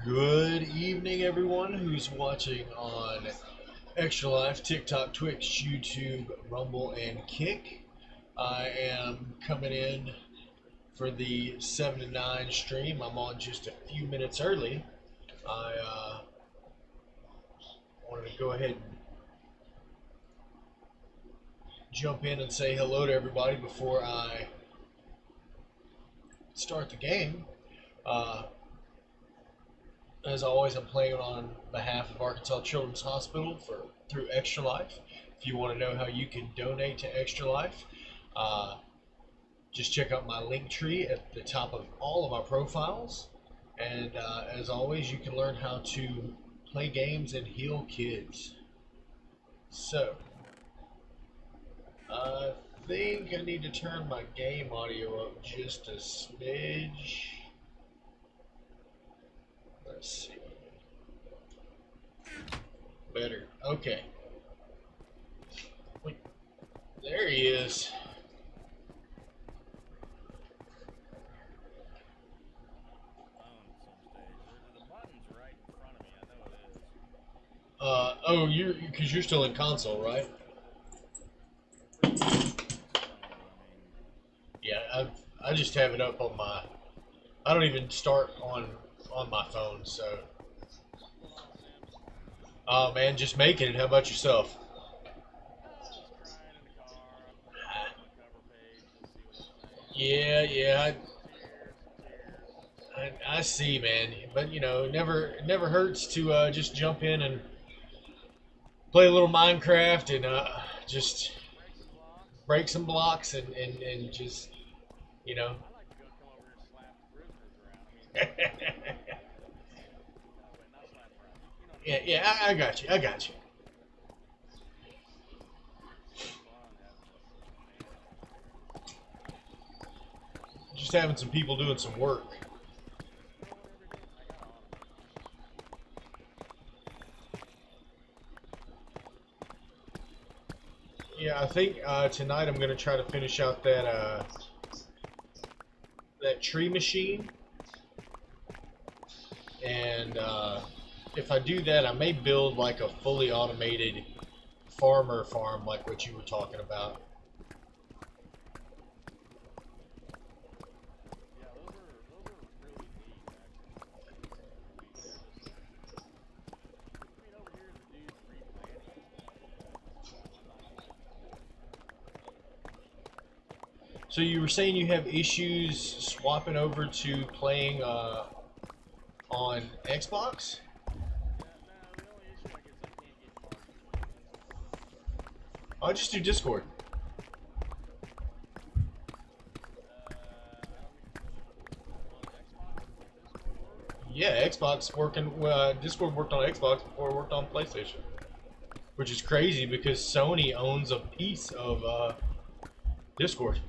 Good evening, everyone who's watching on Extra Life, TikTok, Twitch, YouTube, Rumble, and Kick. I am coming in for the 7 to 9 stream. I'm on just a few minutes early. I wanted to go ahead and jump in and say hello to everybody before I start the game. As always, I'm playing on behalf of Arkansas Children's Hospital through Extra Life. If you want to know how you can donate to Extra Life, just check out my link tree at the top of all of our profiles. And as always, you can learn how to play games and heal kids. So, I think I need to turn my game audio up just a smidge. Let's see. Better. Okay. Wait. There he is. Oh, because you're still in console, right? Yeah, I just have it up on my. I don't even start on my phone, so. Oh man, just making it. How about yourself? Yeah, I see, man. But you know, it never hurts to just jump in and play a little Minecraft and just break some blocks and just, you know. Yeah, I got you. I got you. Just having some people doing some work. Yeah, I think tonight I'm gonna try to finish out that tree machine, and if I do that, I may build like a fully automated farmer farm, like what you were talking about. So you were saying you have issues swapping over to playing on Xbox? I'll just do Discord. Yeah, Xbox working. Discord worked on Xbox before it worked on PlayStation, which is crazy because Sony owns a piece of Discord.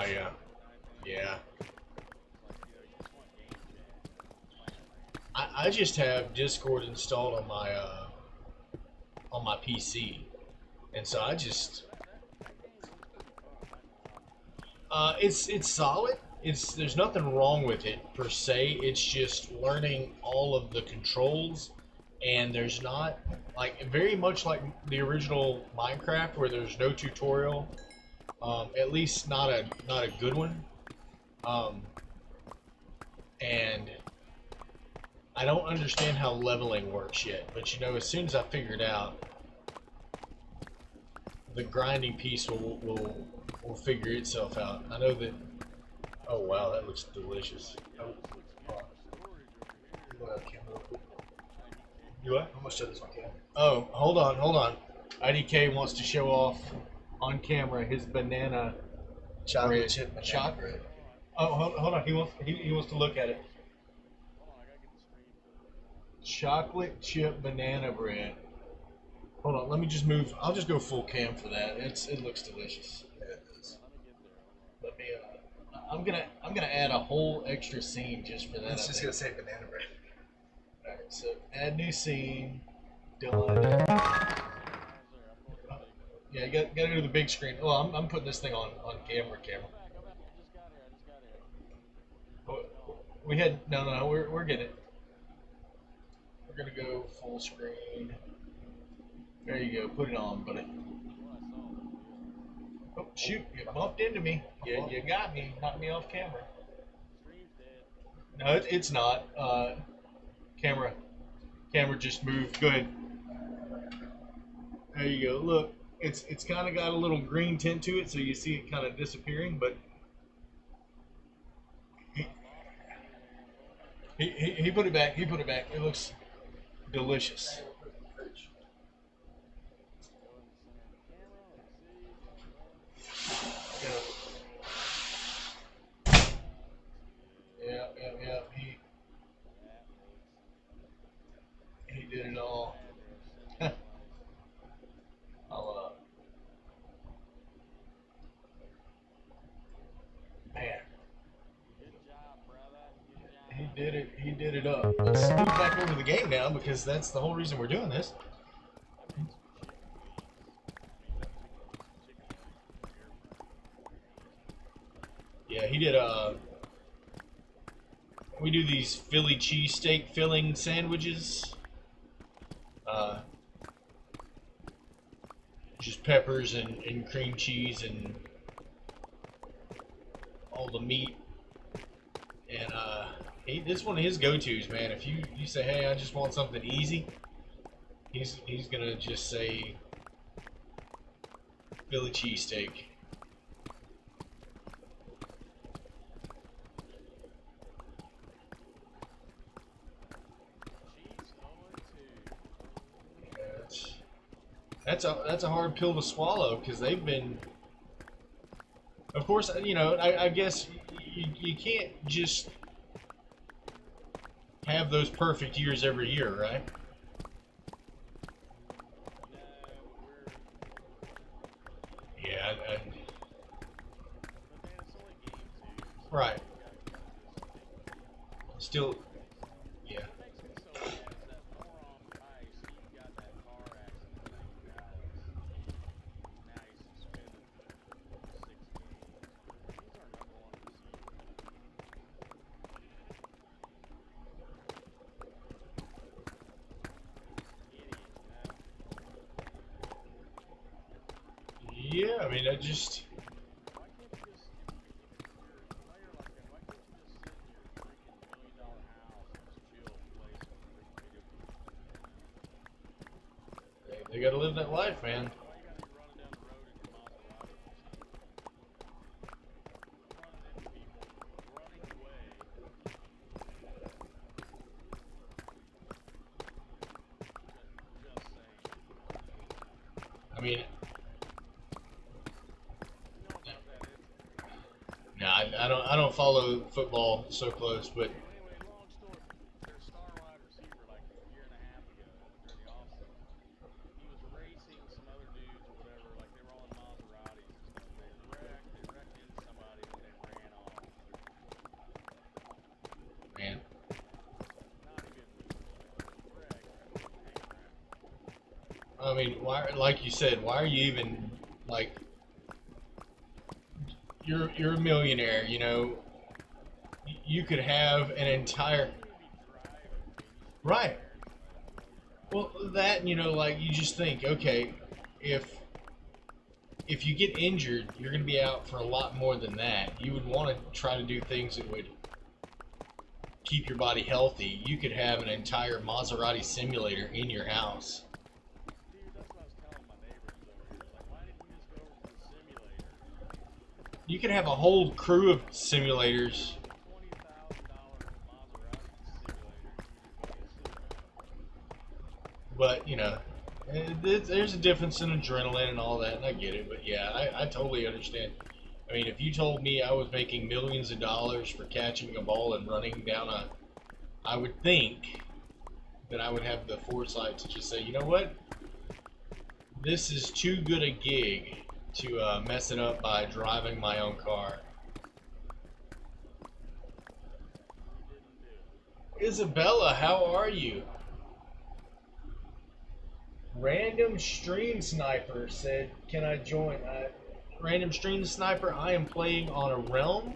Yeah, yeah. I just have Discord installed on my PC, and so I just it's solid. There's nothing wrong with it per se. It's just learning all of the controls, and there's not like very much like the original Minecraft where there's no tutorial. At least not a good one. And I don't understand how leveling works yet. But you know, as soon as I figure it out, the grinding piece will figure itself out. I know that. Oh wow, that looks delicious. Oh, you what? I'm gonna show this on camera. Oh, hold on. IDK wants to show off on camera his banana Chocolate bread. chip banana Chocolate. bread. Oh, hold on. He wants to look at it. Chocolate chip banana bread. Hold on, let me just move. I'll just go full cam for that. It looks delicious. Yeah, it is. Let me. I'm gonna add a whole extra scene just for that. It's just gonna say banana bread. Alright, so add new scene. done. Yeah, you gotta go to the big screen. Oh, I'm putting this thing on camera. Oh, we had no. We're getting it. We're gonna go full screen. There you go. Put it on, buddy. Oh shoot! You bumped into me. You got me. Knocked me off camera. No, it's not. Camera just moved. Go ahead. There you go. Look, it's kind of got a little green tint to it, so you see it kind of disappearing. But he put it back. He put it back. It looks delicious. Yeah. He did it all. I'll man. He did it. He did it up. Let's move back over to the game now because that's the whole reason we're doing this. Yeah, he did. We do these Philly cheesesteak filling sandwiches. Just peppers and cream cheese and all the meat. And this is one of his go-tos, man. If you say, hey, I just want something easy, he's gonna just say Philly cheesesteak. That's a hard pill to swallow because they've been, of course, you know, I guess you can't just have those perfect years every year, right? Yeah, right. Still, yeah. Yeah, I mean, I just. They gotta live that life, man. I mean, no, I don't follow football so close, but man, I mean, why? Like you said, why are you even like? You're a millionaire, you know. You could have an entire right. Well, that you know, like you just think, okay, if if you get injured, you're going to be out for a lot more than that. You would want to try to do things that would keep your body healthy. You could have an entire Maserati simulator in your house. You could have a whole crew of simulators. But, you know, there's a difference in adrenaline and all that, and I get it. But, yeah, I totally understand. I mean, if you told me I was making millions of dollars for catching a ball and running down I would think that I would have the foresight to just say, you know what? This is too good a gig to mess it up by driving my own car. Isabella, how are you? Random Stream Sniper said, "Can I join?" Random Stream Sniper, I am playing on a realm,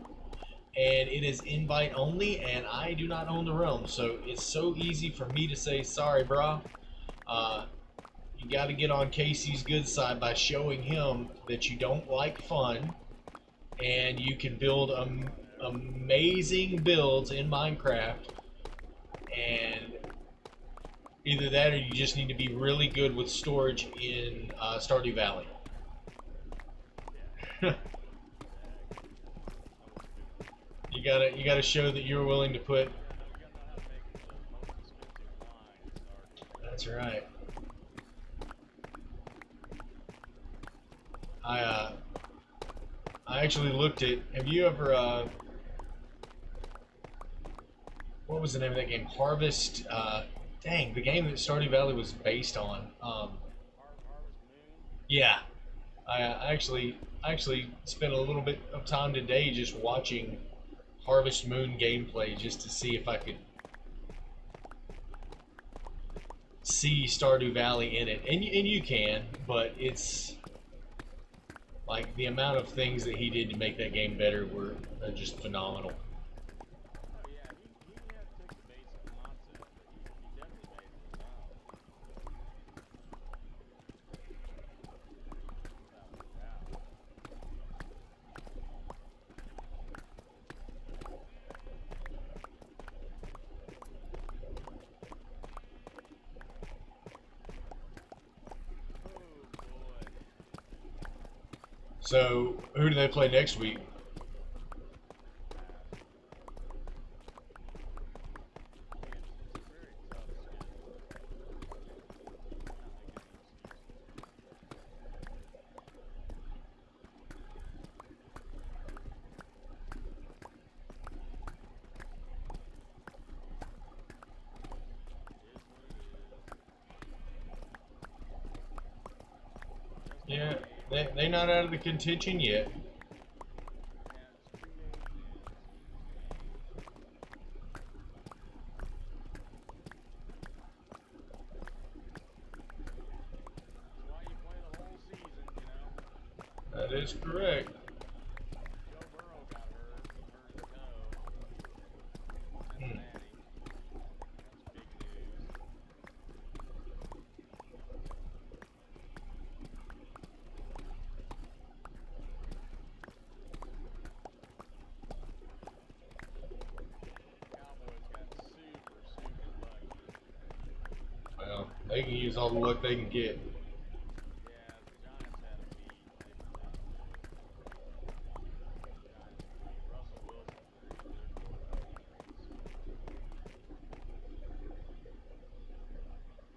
and it is invite only, and I do not own the realm, so it's so easy for me to say, "Sorry, brah." You got to get on Casey's good side by showing him that you don't like fun, and you can build amazing builds in Minecraft, and either that or you just need to be really good with storage in Stardew Valley. You gotta show that you're willing to put. That's right. I actually looked at. Have you ever? What was the name of that game? Harvest. Dang, the game that Stardew Valley was based on. Yeah, I actually spent a little bit of time today just watching Harvest Moon gameplay just to see if I could see Stardew Valley in it, and you can, but it's like the amount of things that he did to make that game better were just phenomenal. So, who do they play next week? Yeah, they're not out of the contention yet. That is correct. Well, they can use all the luck they can get.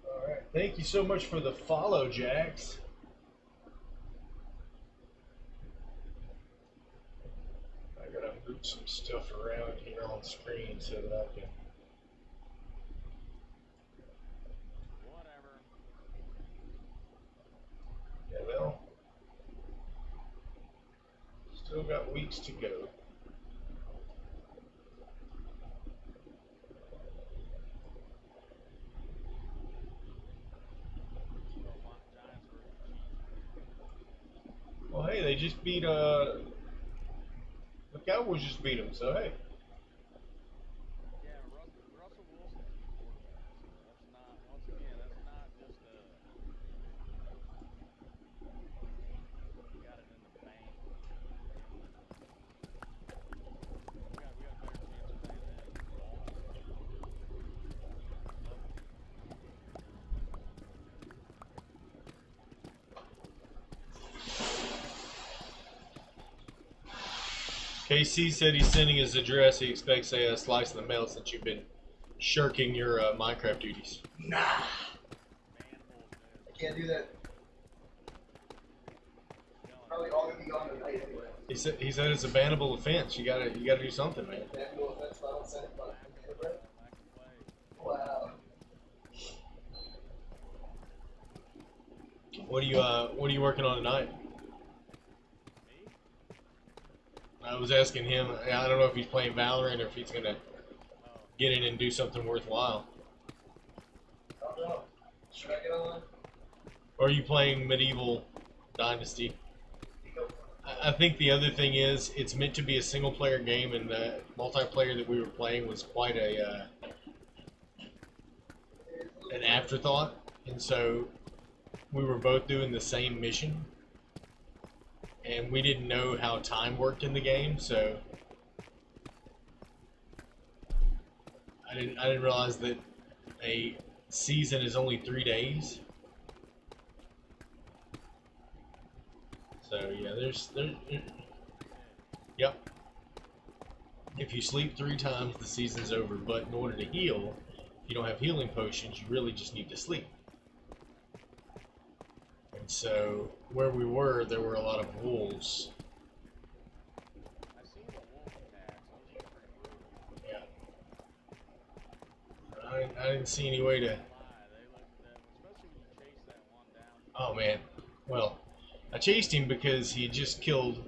Alright, thank you so much for the follow, Jax. I gotta move some stuff around here on screen so that I can. Yeah, well, still got weeks to go. Well, hey, they just beat the Cowboys just beat them, so hey. KC said he's sending his address. He expects a slice of the mail since you've been shirking your Minecraft duties. Nah. I can't do that. Probably all gonna be gone tonight anyway. He said it's a bannable offense. You gotta do something, man. Bannable offense if I don't send it by bread. Wow. What are you working on tonight? I was asking him. I don't know if he's playing Valorant or if he's gonna get in and do something worthwhile. I don't know. Should I get on? Or are you playing Medieval Dynasty? I think the other thing is it's meant to be a single player game, and the multiplayer that we were playing was quite a an afterthought, and so we were both doing the same mission, and we didn't know how time worked in the game, so I didn't realize that a season is only 3 days. So yeah, yep. If you sleep 3 times, the season's over. But in order to heal, if you don't have healing potions, you really just need to sleep. And so where we were, there were a lot of wolves. I seen the wolf attacks. Those are pretty brutal. Yeah. I didn't see any way to. They look, especially when you chase that one down. Oh man. Well, I chased him because he had just killed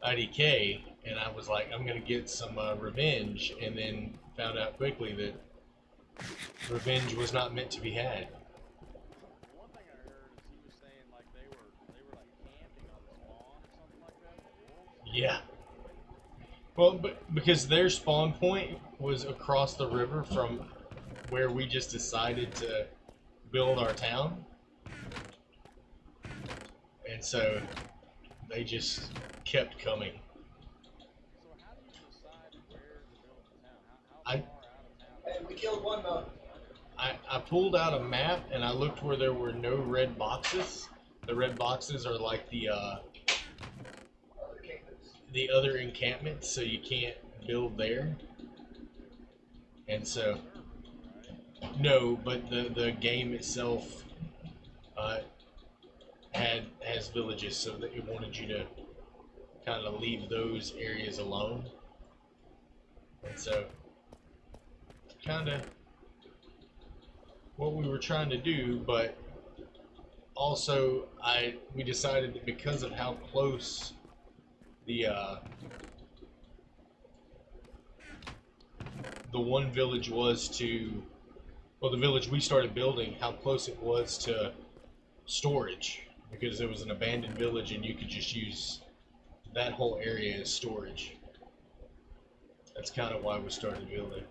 IDK, and I was like, I'm gonna get some revenge, and then found out quickly that revenge was not meant to be had. One thing I heard is he was saying like they were like camping on the spawn or something like that. The wolves. Yeah. Well, but because their spawn point was across the river from where we just decided to build our town, and so they just kept coming. So how do you decide where to build the town? How I far out of town? Hey, we killed one though. I pulled out a map and I looked where there were no red boxes. The red boxes are like the other encampments, so you can't build there. And so, no, but the game itself has villages, so that it wanted you to kind of leave those areas alone. And so, kind of what we were trying to do, but also we decided that because of how close the one village was to, well, the village we started building, how close it was to storage, because it was an abandoned village and you could just use that whole area as storage. That's kind of why we started building.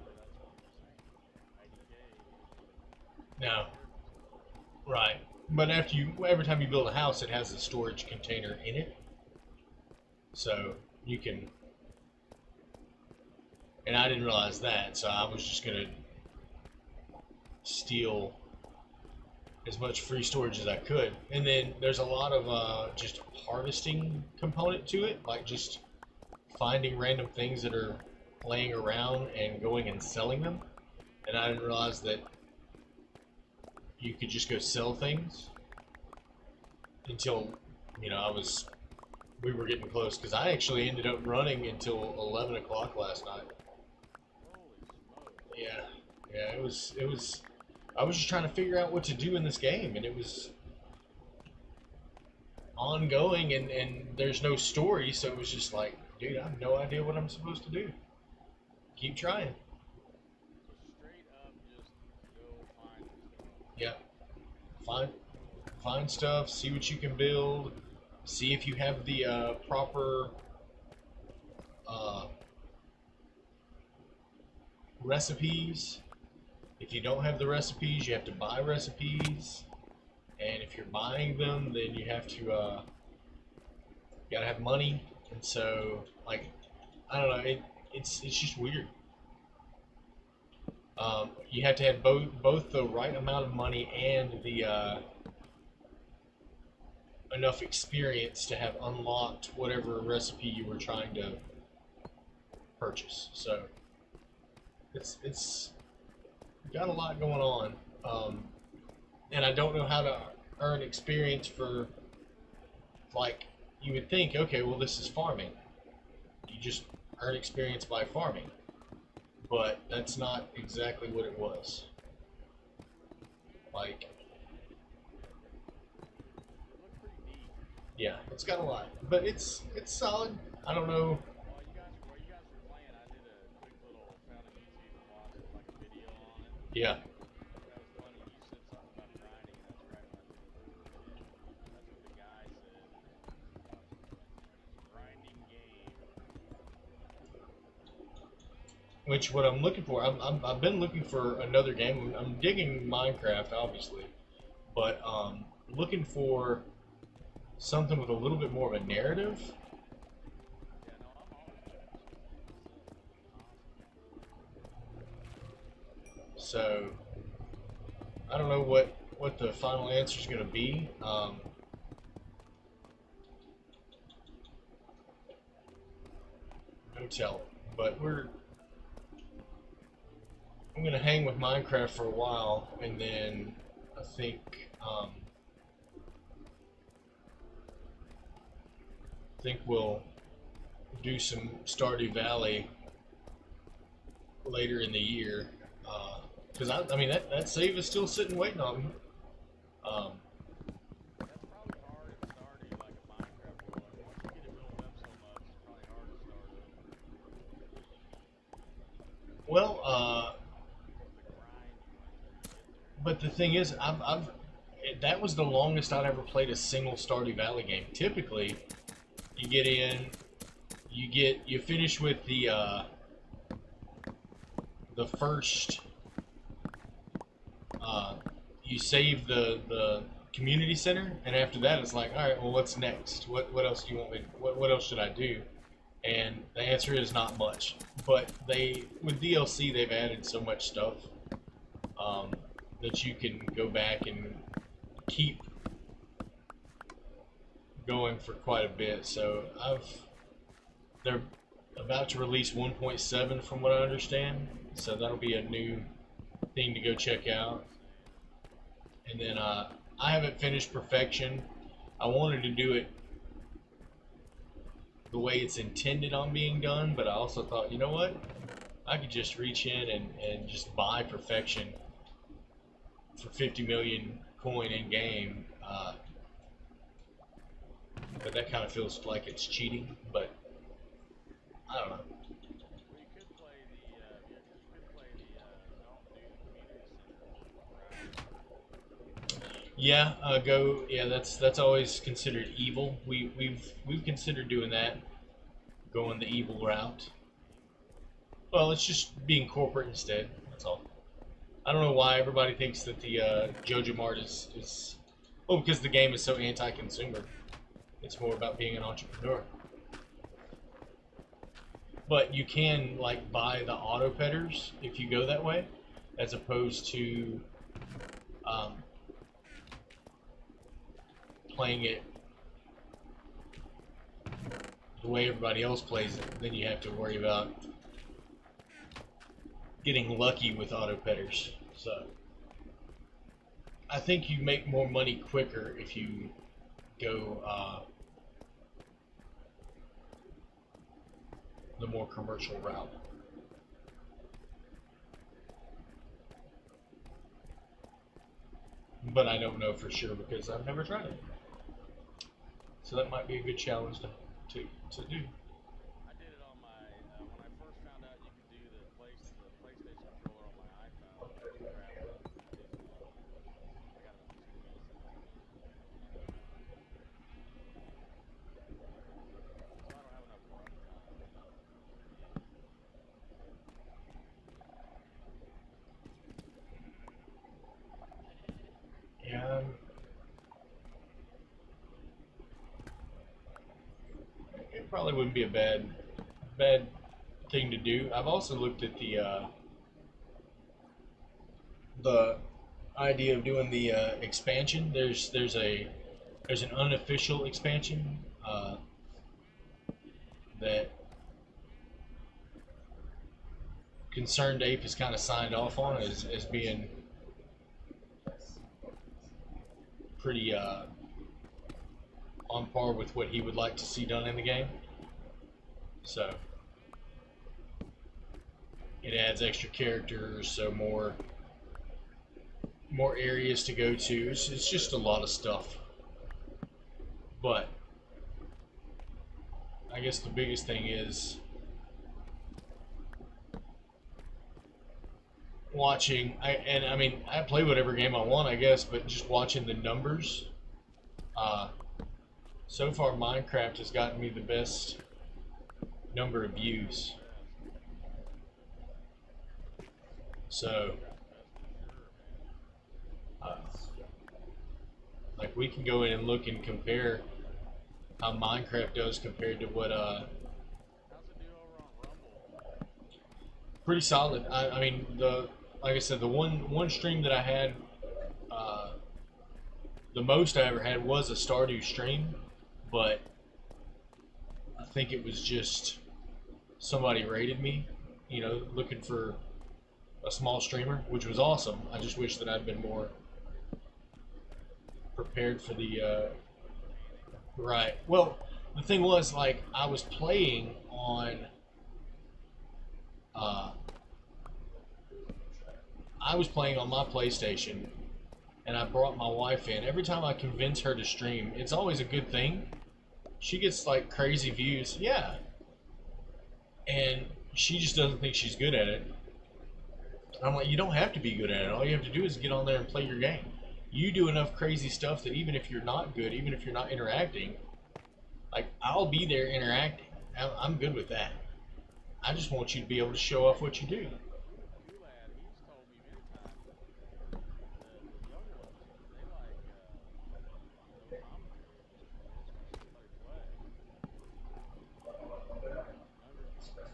Now, right, but every time you build a house, it has a storage container in it, so you can. And I didn't realize that, so I was just gonna steal as much free storage as I could. And then there's a lot of just harvesting component to it, like just finding random things that are laying around and going and selling them. And I didn't realize that you could just go sell things until, we were getting close, because I actually ended up running until 11 o'clock last night. Yeah, it was, I was just trying to figure out what to do in this game, and it was ongoing, and there's no story, so it was just like, dude, I have no idea what I'm supposed to do. Keep trying. Straight up, just go find stuff. Yeah. Find stuff, see what you can build, see if you have the proper recipes. If you don't have the recipes, you have to buy recipes, and if you're buying them, then you have to gotta have money. And so, like, I don't know, it's just weird. You have to have both the right amount of money and the enough experience to have unlocked whatever recipe you were trying to purchase. So it's got a lot going on, and I don't know how to earn experience for, like, you would think, okay, well, this is farming. You just earn experience by farming, but that's not exactly what it was. Like, yeah, it's got a lot, but it's solid. I don't know. While you guys were playing, I did a quick little found a YouTube and watched like a video on it. Yeah. That was funny. You said something about grinding, and that's right when I did which what I'm looking for, I've been looking for another game. I'm digging Minecraft, obviously, but looking for something with a little bit more of a narrative. Yeah, no, I'm always checking shit out myself. So I don't know what the final answer is going to be. No telling, but I'm going to hang with Minecraft for a while, and then I think we'll do some Stardew Valley later in the year. Because I mean that save is still sitting waiting on me. Um, That's probably hard at starting like a Minecraft world. Like once you get it built up so much, it's probably hard to start over. well, The grind you went through to get there. but the thing is, that was the longest I'd ever played a single Stardew Valley game. Typically, you get in, you finish with the first. You save the community center, and after that, it's like, all right, well, what's next? What else do you want me? What else should I do? And the answer is not much. But with DLC, they've added so much stuff that you can go back and keep going for quite a bit. So they're about to release 1.7 from what I understand. So that'll be a new thing to go check out. And then I haven't finished Perfection. I wanted to do it the way it's intended on being done, but I also thought, you know what? I could just reach in and just buy Perfection for 50 million coin in game. But that kind of feels like it's cheating, but I don't know. Well, you could play don't do the community center route. Yeah, that's always considered evil. We've considered doing that, going the evil route. Well, it's just being corporate instead. That's all. I don't know why everybody thinks that the Jojo Mart is oh, because the game is so anti-consumer. It's more about being an entrepreneur. But you can like buy the auto petters if you go that way, as opposed to playing it the way everybody else plays it. Then you have to worry about getting lucky with auto petters. So I think you make more money quicker if you go the more commercial route. But I don't know for sure because I've never tried it. So that might be a good challenge to do. I did it on my when I first found out you could do the PlayStation controller on my iPhone. I grabbed one and I did it. I got it on the community center thing. So I don't have enough run time to be able to. Yeah, it probably wouldn't be a bad thing to do. I've also looked at the idea of doing the expansion. There's an unofficial expansion that Concerned Ape has kind of signed off on as being pretty on par with what he would like to see done in the game. So it adds extra characters, so more areas to go to. It's just a lot of stuff. But I guess the biggest thing is watching. I mean, I play whatever game I want, I guess, but just watching the numbers. So far, Minecraft has gotten me the best number of views. So, Minecraft Fest for sure, man. uh, like we can go in and look and compare how Minecraft does compared to what How's it do over on Rumble? pretty solid. I mean the like I said, the one stream that I had, uh, the most I ever had was a Stardew stream, but I think it was just somebody rated me, looking for a small streamer, which was awesome. I just wish that I'd been more prepared for the Mechanics. right. Well, the thing was, like, I was playing on, uh, my PlayStation, and I brought my wife in. Every time I convince her to stream, it's always a good thing. She gets like crazy views, yeah, and she just doesn't think she's good at it. I'm like, you don't have to be good at it. All you have to do is get on there and play your game. You do enough crazy stuff that even if you're not good, even if you're not interacting, like I'll be there interacting. I'm good with that. I just want you to be able to show off what you do. Gulad, he's told me many times the young ones they like no commentary. They just want to see somebody play. Younger people.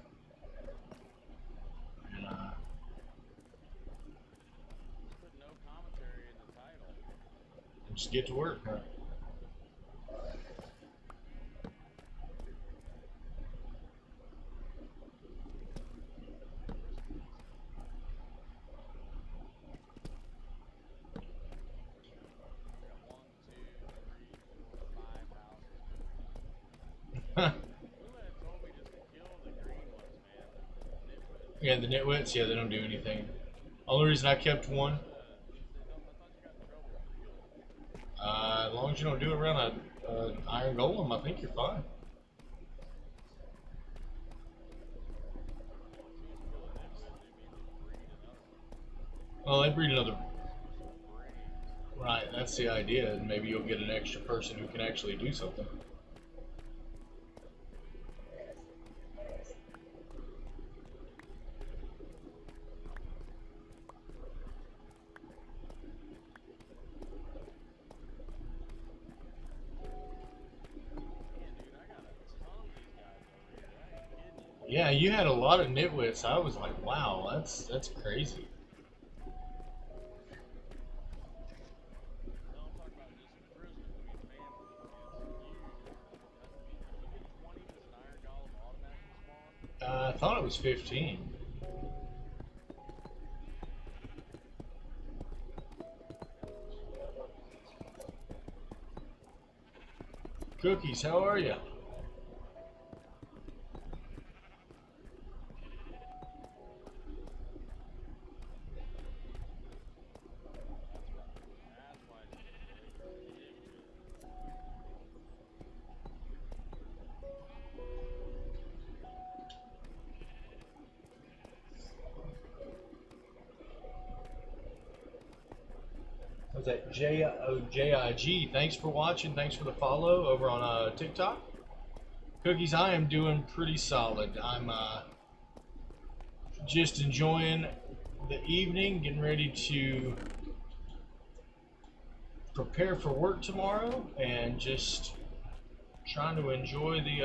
And Just put no commentary in the title. just get to work, huh? Christmas. I got one, two, three, four, five houses cooking. Gulad told me just to kill the green ones, man. The nitwits. Yeah, the nitwits, yeah, they don't do anything. Only reason I kept one, They don't. I thought you got in trouble for killing them. as long as you don't do it around a iron golem, I think you're fine. As soon as you kill a nitwit, it means they breed another one. Well, they breed another. Brains. Right, that's the idea, and maybe you'll get an extra person who can actually do something. Man, dude, I got a ton of these guys over here. I ain't kidding you. Yeah, you had a lot of nitwits. I was like, wow, that's crazy. No, I'm talking about just for Christmas. I mean, families. I mean, it's huge. If you get 20, does an iron golem automatically spawn? I thought it was 15. Cookies, how are you? That's why it's ridiculous. Was that JIG? Thanks for watching. Thanks for the follow over on TikTok. Cookies, I am doing pretty solid. I'm just enjoying the evening, getting ready to prepare for work tomorrow, and just trying to enjoy the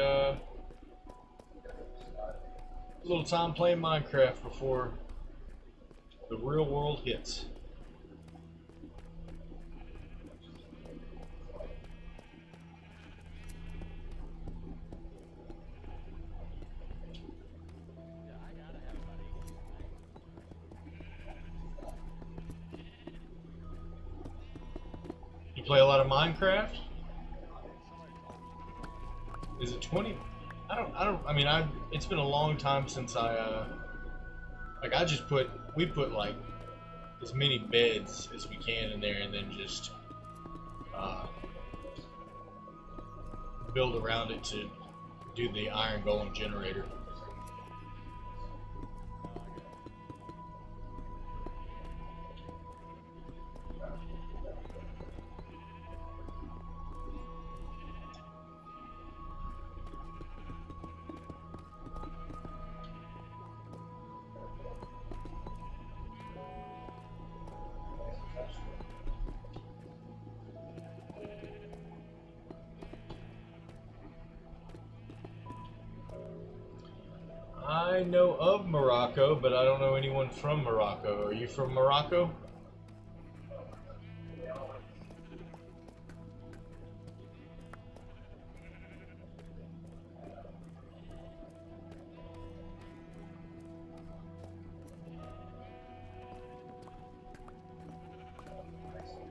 little time playing Minecraft before the real world hits. Yeah, I gotta have about 18 things. You play a lot of Minecraft? I think somebody told me it was 20. Is it 20? I mean, it's been a long time since like we put like as many beds as we can in there, and then just uh, build around it to do the iron golem generator. No, I got I know of Morocco, but I don't know anyone from Morocco. Are you from Morocco?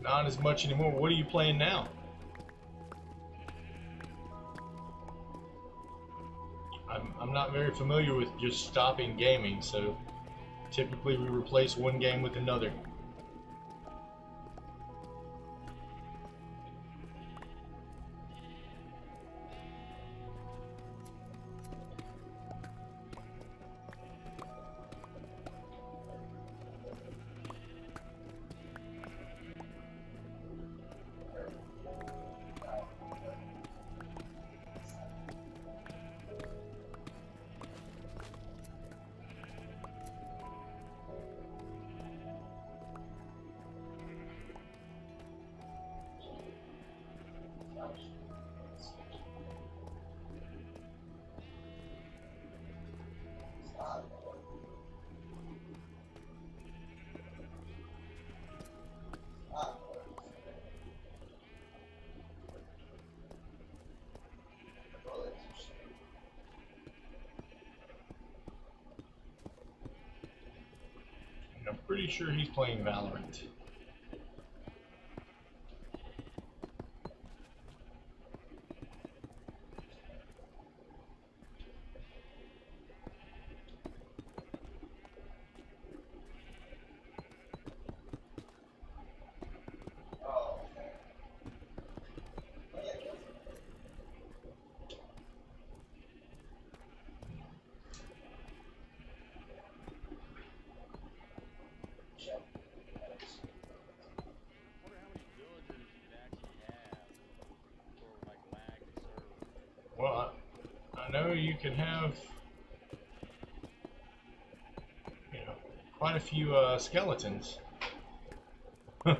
Not as much anymore. What are you playing now? I'm not very familiar with just stopping gaming, so typically we replace one game with another. I'm pretty sure he's playing Valorant. Well, I know you can have, quite a few skeletons. I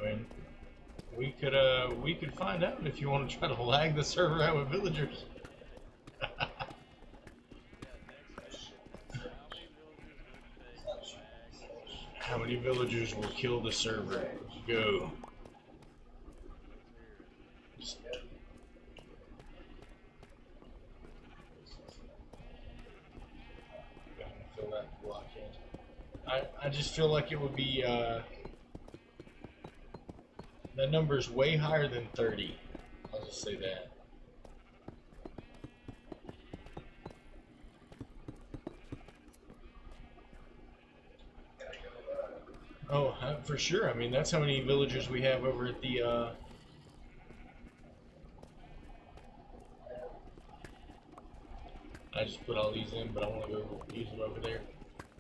mean, we could find out if you want to try to lag the server out with villagers. How many villagers will kill the server? Go. Fill that block in. I just feel like it would be that number's way higher than 30. I'll just say that. Oh, for sure. I mean, that's how many villagers we have over at the I just put all these in, but I want to go use them over there.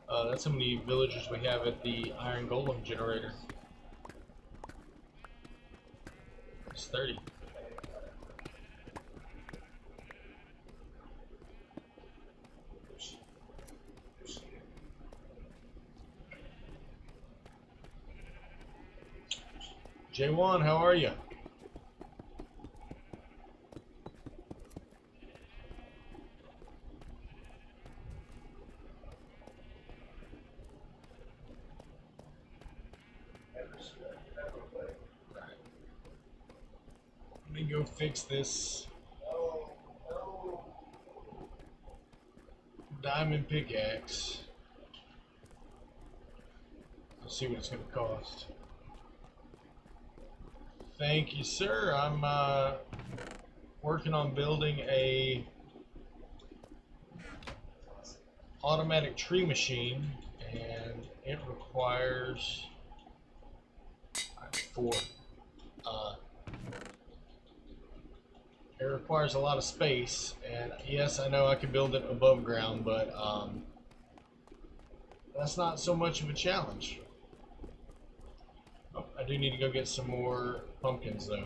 That's how many villagers we have at the iron golem generator. It's 30. J1, how are you? Let me go fix this diamond pickaxe. Let's see what it's going to cost. Thank you, sir. I'm working on building a automatic tree machine, and it requires 4. It requires a lot of space, and yes, I know I can build it above ground, but that's not so much of a challenge. Oh, I do need to go get some more pumpkins, though.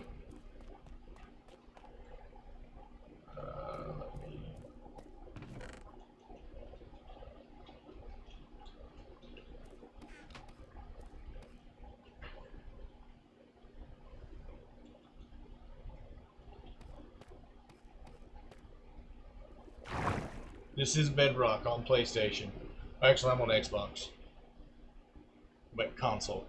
Let me... This is Bedrock on PlayStation. Actually, I'm on Xbox, but console.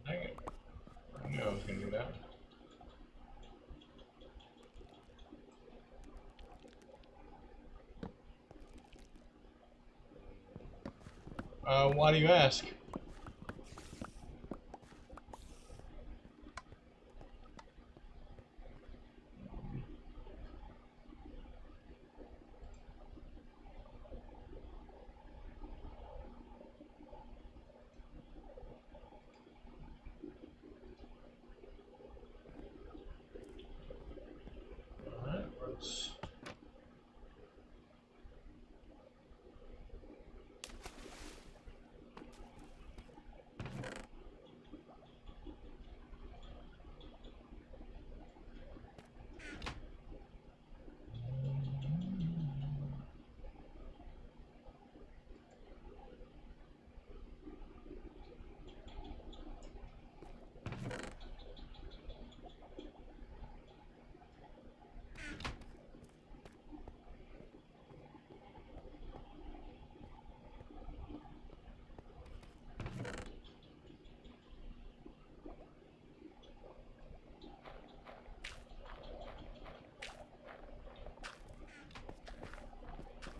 Dang it. I knew I was going to do that. Why do you ask? Alright, let's...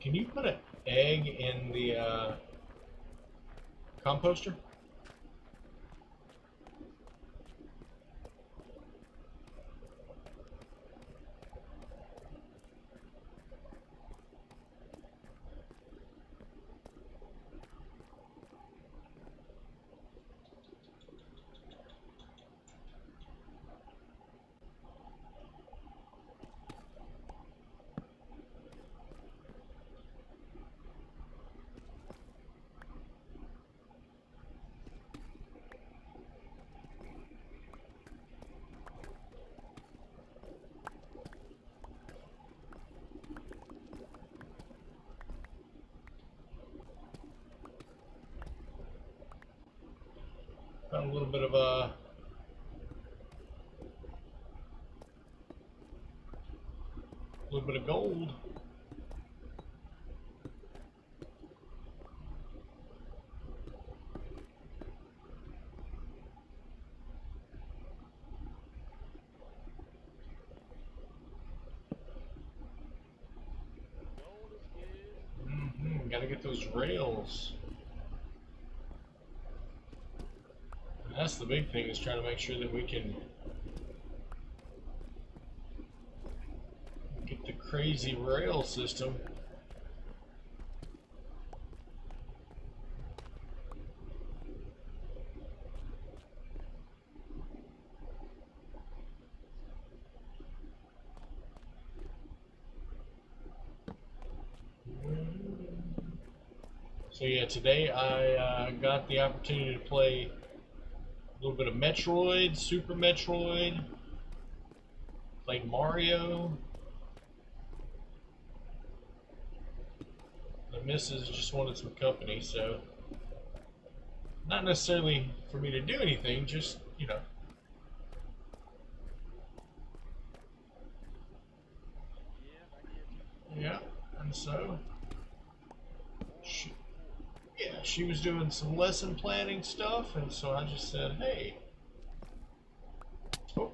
Can you put an egg in the composter? Found a little bit of gold. Gold is good. Gotta get those rails. And that's the big thing, is trying to make sure that we can get the crazy rail system. So yeah, today I got the opportunity to play a little bit of Metroid, Super Metroid, played Mario. The missus just wanted some company, so not necessarily for me to do anything, just, you know. Yeah, I get you. Yeah, and so she was doing some lesson planning stuff, and so I just said, hey, oh,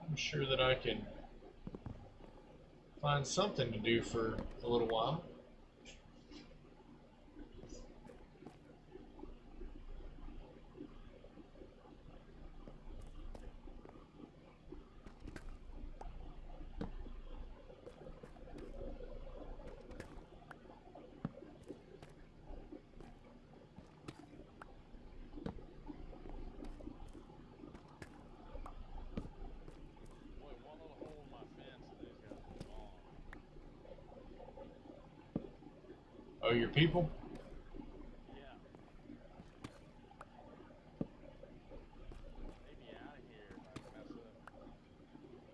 I'm sure that I can find something to do for a little while. your people? Yeah. They be out of here if I mess up.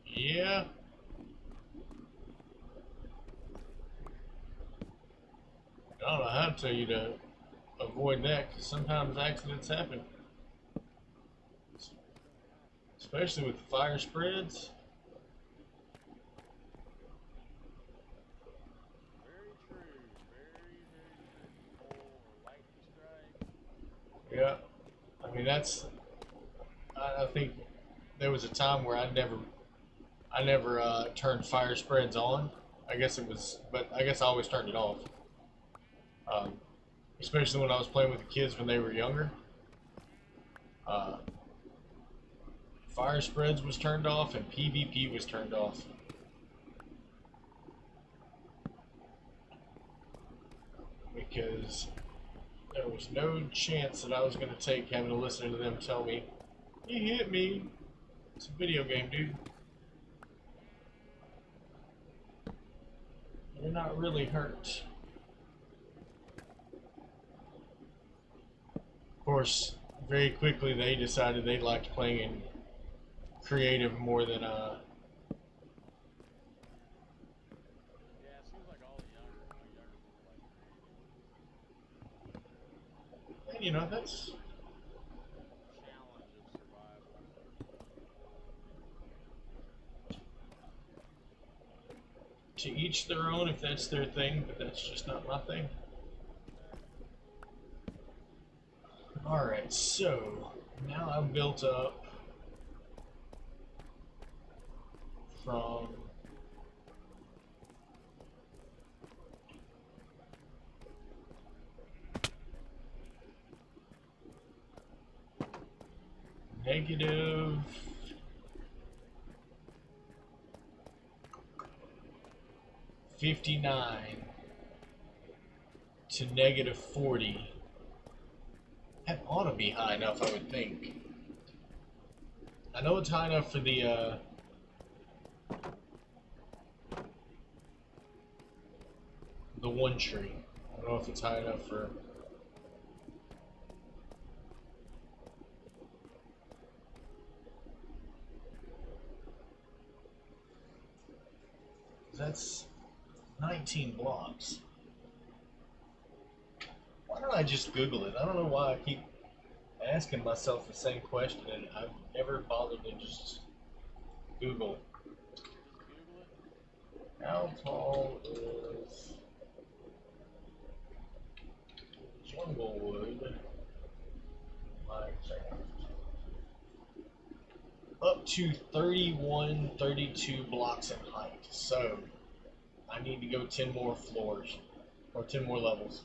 Yeah. I don't know how to tell you to avoid that, because sometimes accidents happen, They sure happen. especially with fire spreads. Very true. Very, very true. Or lightning strike. Yeah, I mean that's. I think there was a time where I never turned fire spreads on. I guess it was, but I guess I always turned it off. Um, Especially when I was playing with the kids when they were younger. Uh, Fire spreads was turned off and PvP was turned off because there was no chance that I was going to take having to listen to them tell me, "You hit me." It's a video game, dude. You're not really hurt. Of course, very quickly they decided they liked playing in creative more than Yeah, it seems like all the younger people like creative. and you know that's Challenge of survival. to each their own if that's their thing, but that's just not my thing. Exactly. Alright, so now I've built up from negative 59 to negative 40. That ought to be high enough, I would think. I know it's high enough for the one tree. I don't know if it's high enough for. That's 19 blocks. Why don't I just Google it? I don't know why I keep asking myself the same question, and I've never bothered to just Google Just Google it. how tall is Junglewood Minecraft. Up to 31, 32 blocks in height. So I need to go 10 more floors or 10 more levels.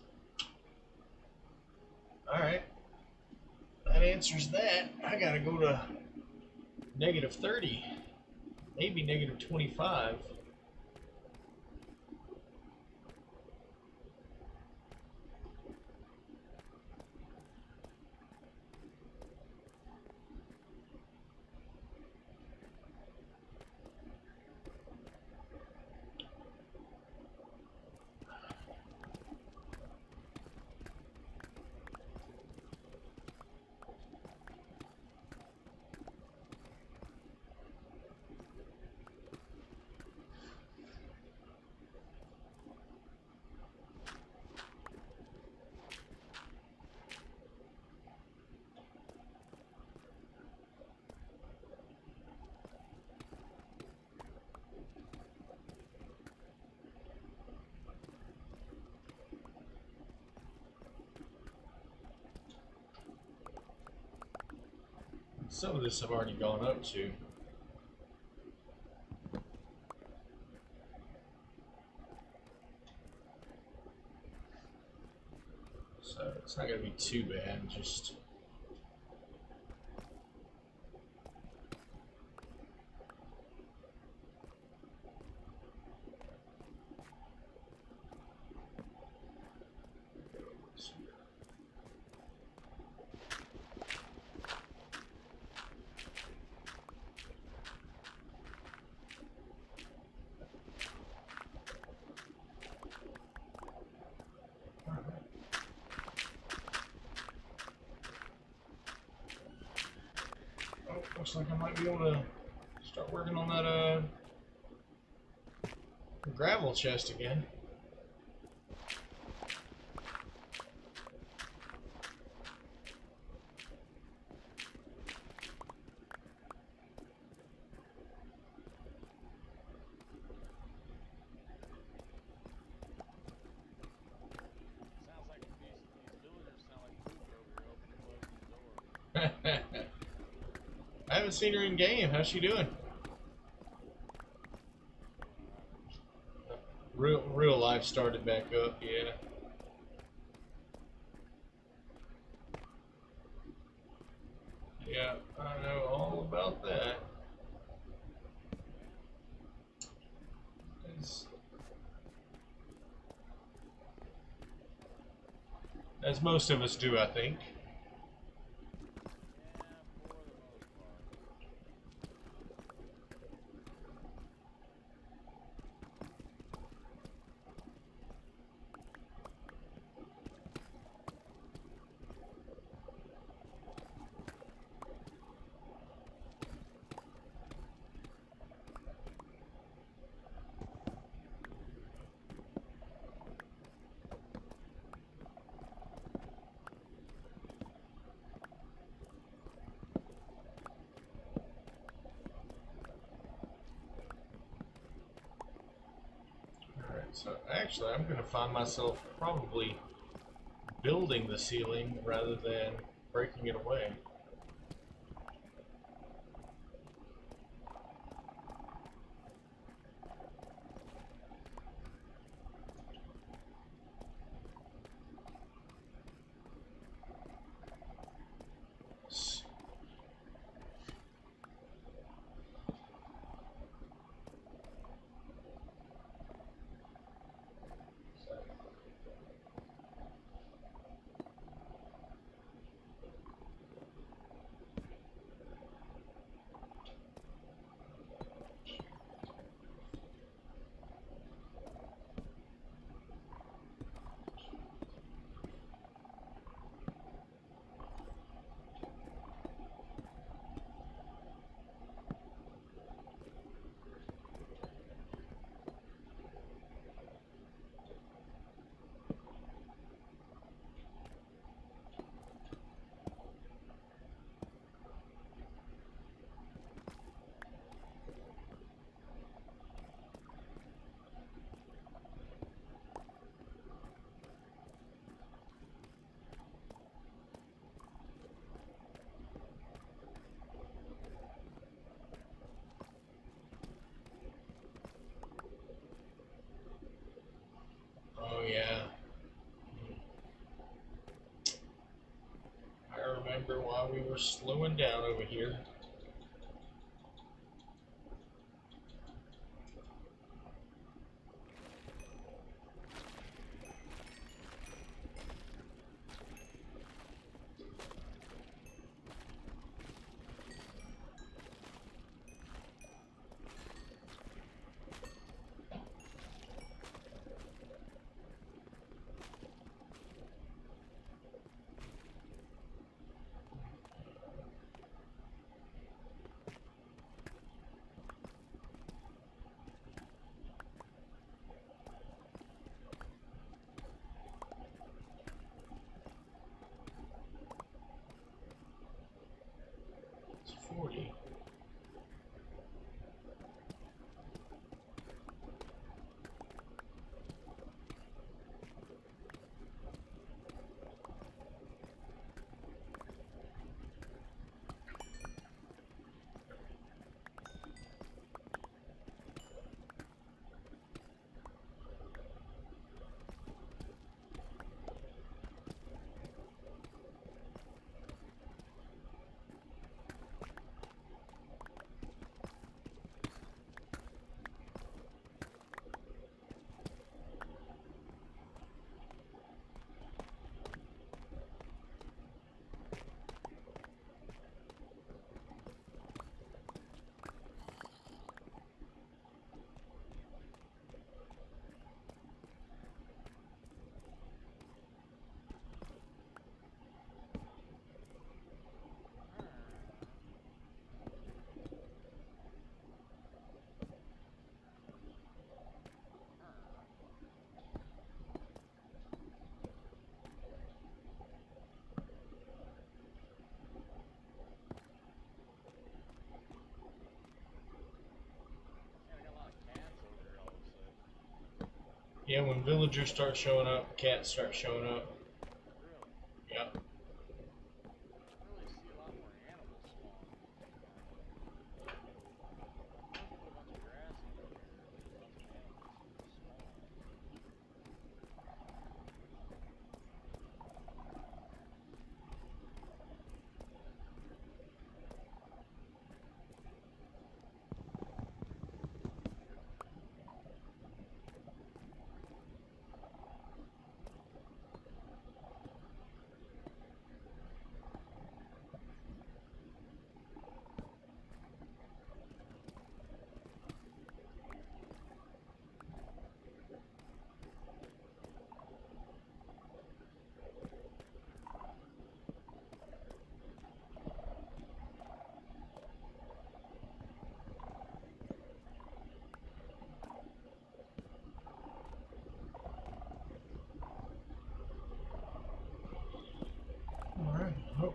All right, that answers that. I gotta go to negative 30, maybe negative 25. Some of this I've already gone up to. So it's not going to be too bad, just looks like I might be able to start working on that gravel chest again. Sounds like these villagers sound like poop over here, opening and closing the door. I haven't seen her in game. How's she doing? Real life started back up, yeah. Yeah, I know all about that. As most of us do, I think. Yeah, for the most part. Alright, so actually I'm going to find myself probably building the ceiling rather than breaking it away. Oh yeah. I remember why we were slowing down over here. Yeah, when villagers start showing up, cats start showing up. Really? Yeah. I don't really see a lot more animals spawning. When I first put a bunch of grass in here, there was a bunch of animals spawning. Alright. Oh,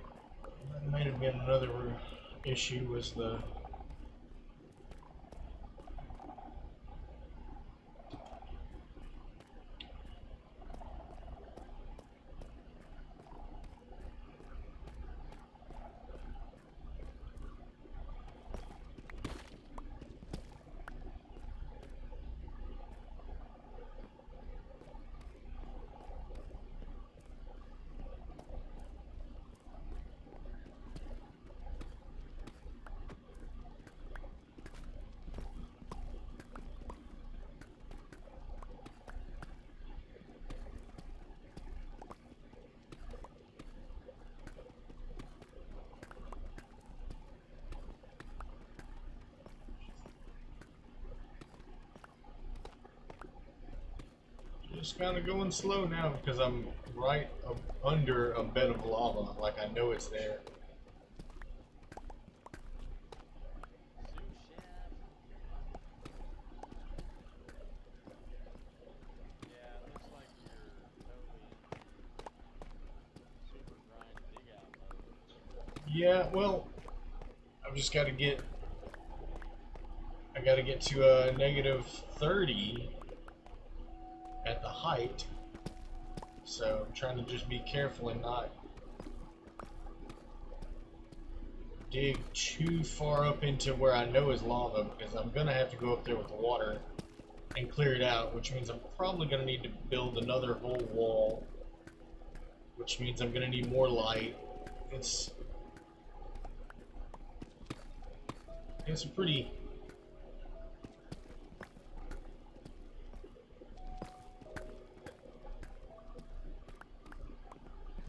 that might have been another issue was the just kind of going slow now because I'm right under a bed of lava. Like I know it's there. Sous chef. Yeah, it looks like you're totally in super grind dig out mode. Yeah, well, I've just got to get. I got to get to a negative 30 at the height. So I'm trying to just be careful and not dig too far up into where I know is lava because I'm gonna have to go up there with the water and clear it out, which means I'm probably gonna need to build another whole wall, which means I'm gonna need more light. It's it's a pretty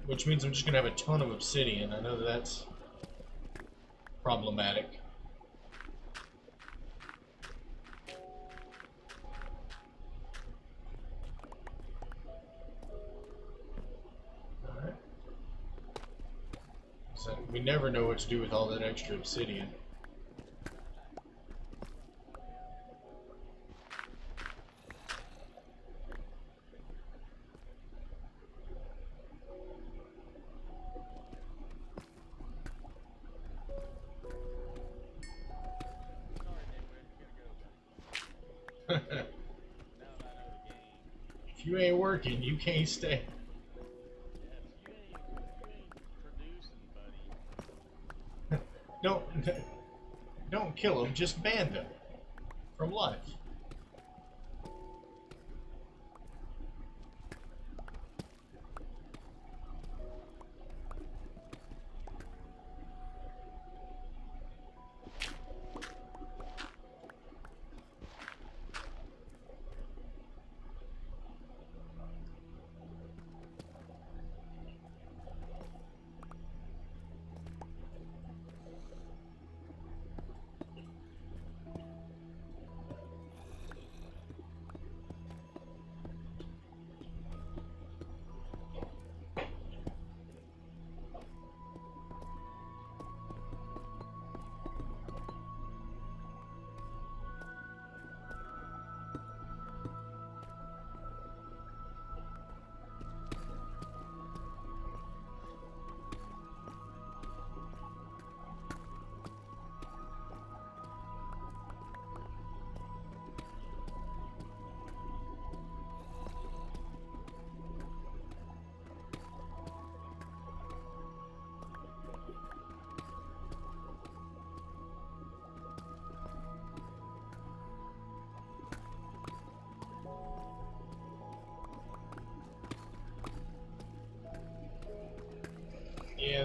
which means I'm just gonna have a ton of obsidian. I know that's problematic. Alright. So we never know what to do with all that extra obsidian. Oh yeah. Sorry, Nitwit, you gotta go. If Now that I know the game. you ain't working, you can't stay. Yeah, if you ain't producing, buddy. Don't don't kill them, just ban them from life.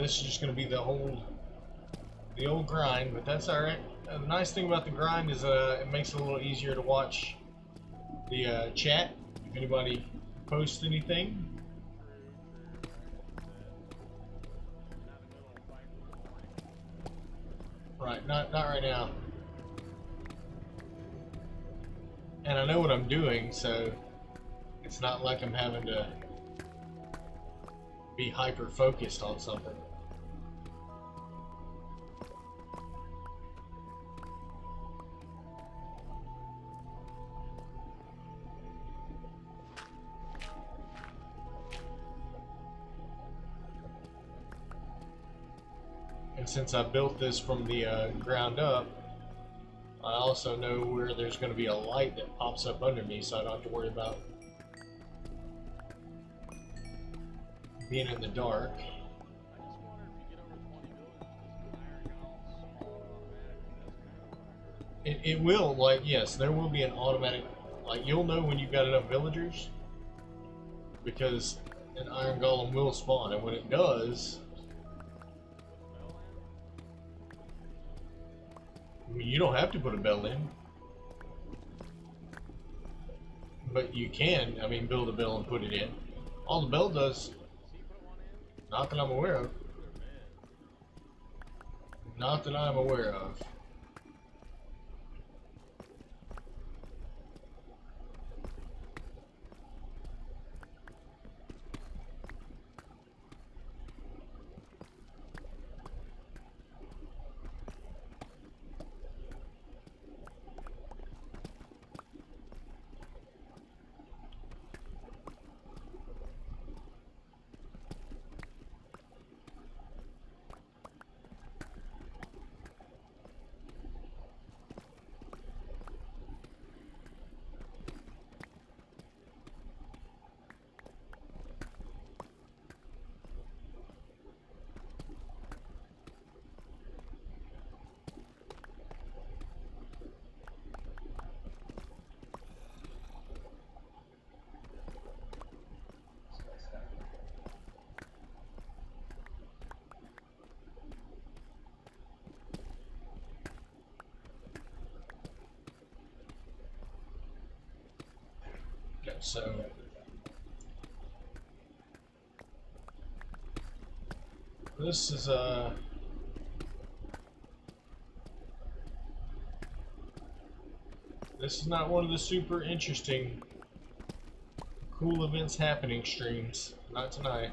this is just going to be the old grind, but that's all right. The nice thing about the grind is it makes it a little easier to watch the chat if anybody posts anything. Right, not right now. And I know what I'm doing, so it's not like I'm having to be hyper focused on something. And since I built this from the ground up, I also know where there's going to be a light that pops up under me, so I don't have to worry about being in the dark. I just wonder if you get over 20 buildings, does the iron golem spawn automatically? That's kind of what I heard. It will, like, yes, there will be an automatic, like, you'll know when you've got enough villagers, because an iron golem will spawn, and when it does, I mean, you don't have to put a bell in, but you can, I mean, build a bell and put it in. All the bell does, not that I'm aware of, not that I'm aware of. So this is this is not one of the super interesting cool events happening streams. Not tonight.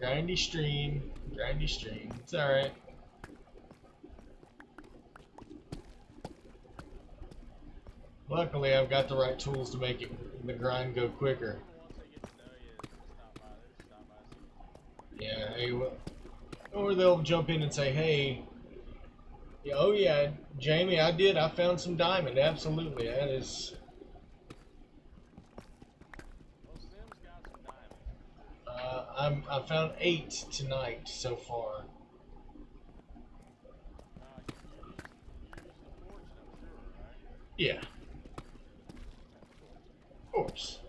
Grindy stream. Grindy stream. It's alright. Luckily, I've got the right tools to make the grind go quicker. Yeah, hey, or they'll jump in and say, hey, yeah, oh yeah, Jamie, I found some diamond, absolutely, that is... I found 8 tonight so far. Yeah. Of course.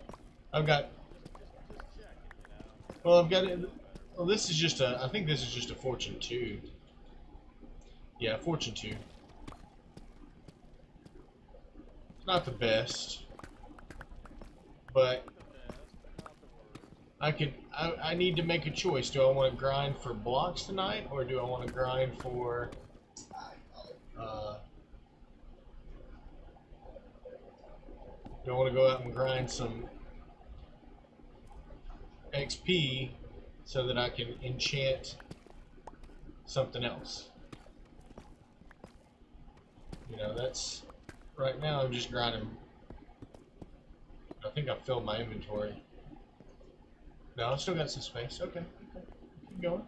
I've got... Well, I've got it... Well, this is just a... I think this is just a Fortune 2. Yeah, Fortune 2. It's not the best. But... I need to make a choice. Do I want to grind for blocks tonight, or do I want to grind for... do I want to go out and grind some XP so that I can enchant something else? You know, that's... Right now I'm just grinding... I think I've filled my inventory. No, I've still got some space. Okay. Keep going.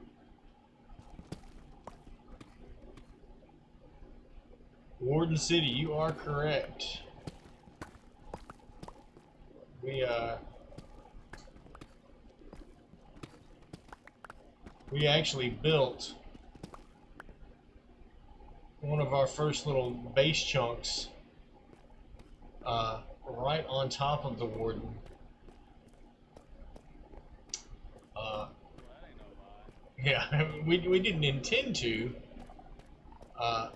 Warden City, you are correct. We actually built one of our first little base chunks right on top of the Warden. Yeah, we didn't intend to, uh,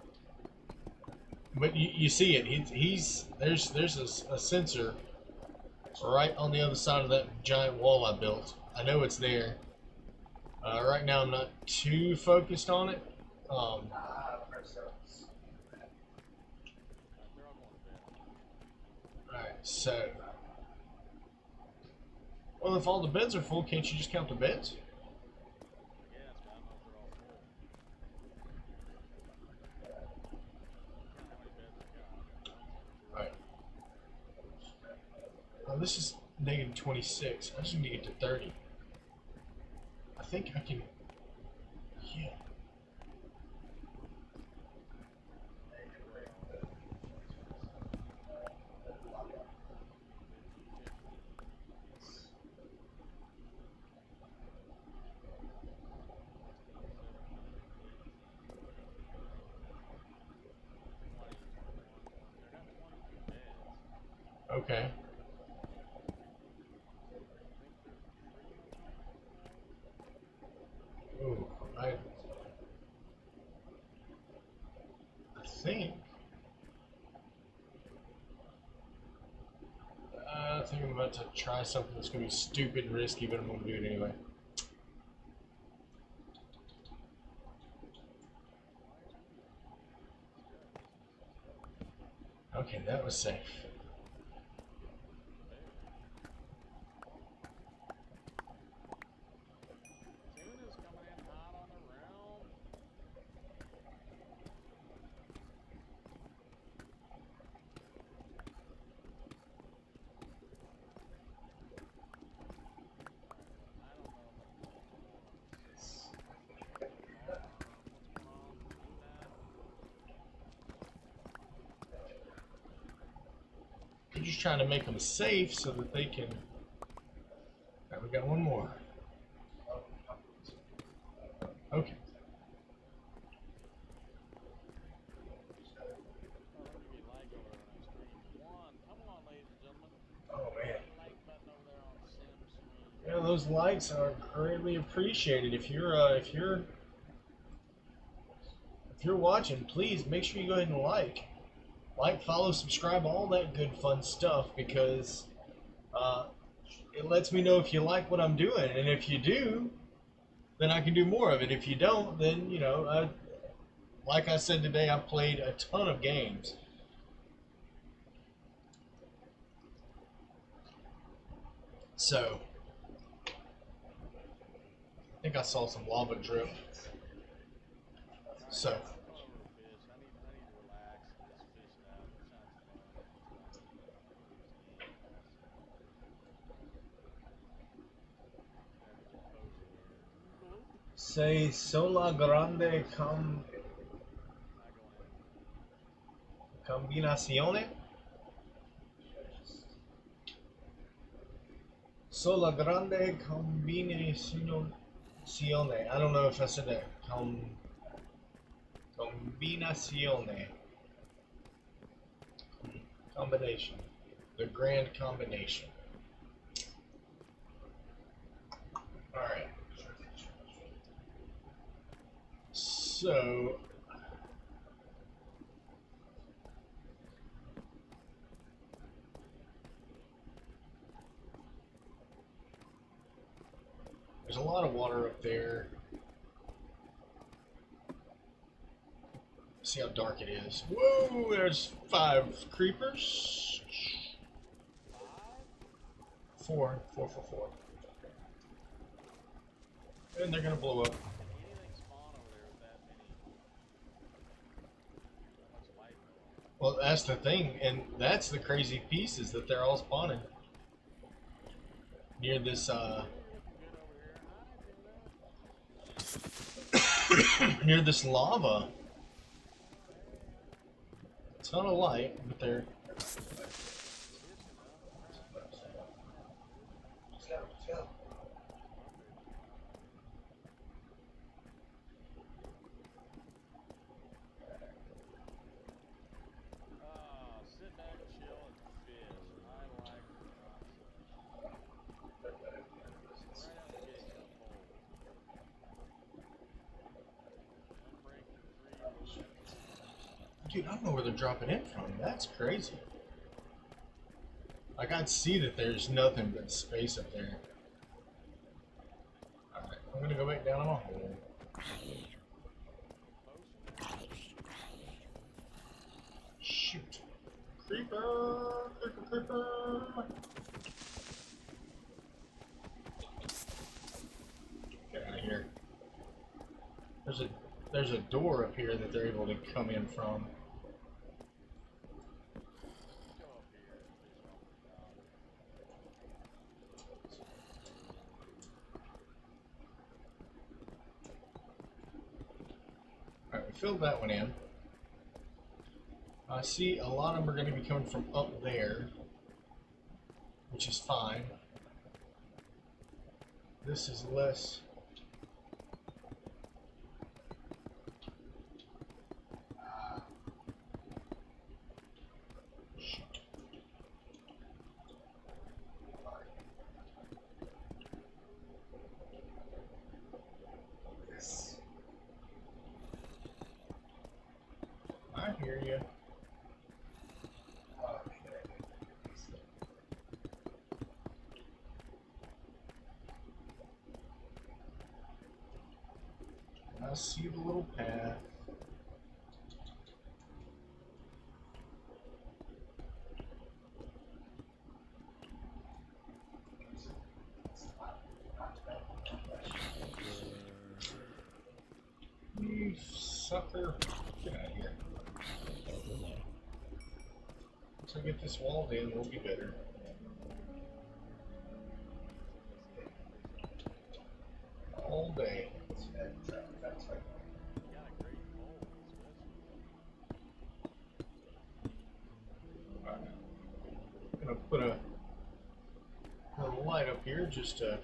but you see it. He's there's a sensor right on the other side of that giant wall I built. I know it's there. Right now I'm not too focused on it. They're all going to bed. Alright, so. Well, if all the beds are full, can't you just count the beds? I guess, but I don't know if they're all full. Count how many beds I got. I got one, two, three. Alright. Well, this is negative 26. I just need to get to 30. I think I can. Yeah. 12, 15, 16, 17, 18, 19, 20, 21, 22. I got 22 beds. Okay. I think they're pretty much all full now. Ooh, I think. I think I'm about to try something that's going to be stupid and risky, but I'm going to do it anyway. Okay, that was safe. Tuna's coming in hot on the round. I don't know if I can get what's going on. What's going on? Tuna. I'm just trying to make them safe so that they can. Alright, we got one more. Okay. Oh, let me give you a like over there on that stream. One. Come on, ladies and gentlemen. Oh man. Hit that like button over there on Simsy. Yeah, those likes are greatly appreciated. If you're watching, please make sure you go ahead and like, follow, subscribe, all that good fun stuff, because it lets me know if you like what I'm doing, and if you do, then I can do more of it. If you don't, then like I said today, I've played a ton of games. So I think I saw some lava drip. Alright, So guys, I'm going over to fish. I need to relax and just fish it out. That sounds fun. It's not risky at all, so have a composure here. say sola grande Not going in. combinazione. Sola grande combinazione. I don't know if I said that. Combinazione. Combination. The grand combination. Alright. So there's a lot of water up there. See how dark it is. Whoa, there's 5 creepers. 5? 4. And they're gonna blow up. How can anything spawn over there with that many? That much light going on. Well, that's the thing, and that's the crazy piece, is that they're all spawning near this You're looking good over here. Hi, Tuna. near this lava. Oh, hey, how you doing? It's not a light, but they're Fishing, huh? Alright. Sit back, chill, and fish. I like the concept. Right out of the gate, got pulled. Dude, I don't know where they're dropping in from. That's crazy. Like, I'd see that there's nothing but space up there. Alright, I'm gonna go back down on my hole. Shoot. Creeper! Creeper, creeper! Get out of here. There's a door up here that they're able to come in from. Alright, we filled that one in. I see a lot of them are going to be coming from up there, which is fine. This is less. I hear you. I see the little path. You sucker. Get out of here. Once I get this walled in, we'll be better. All day. I'm gonna put a light up here just to.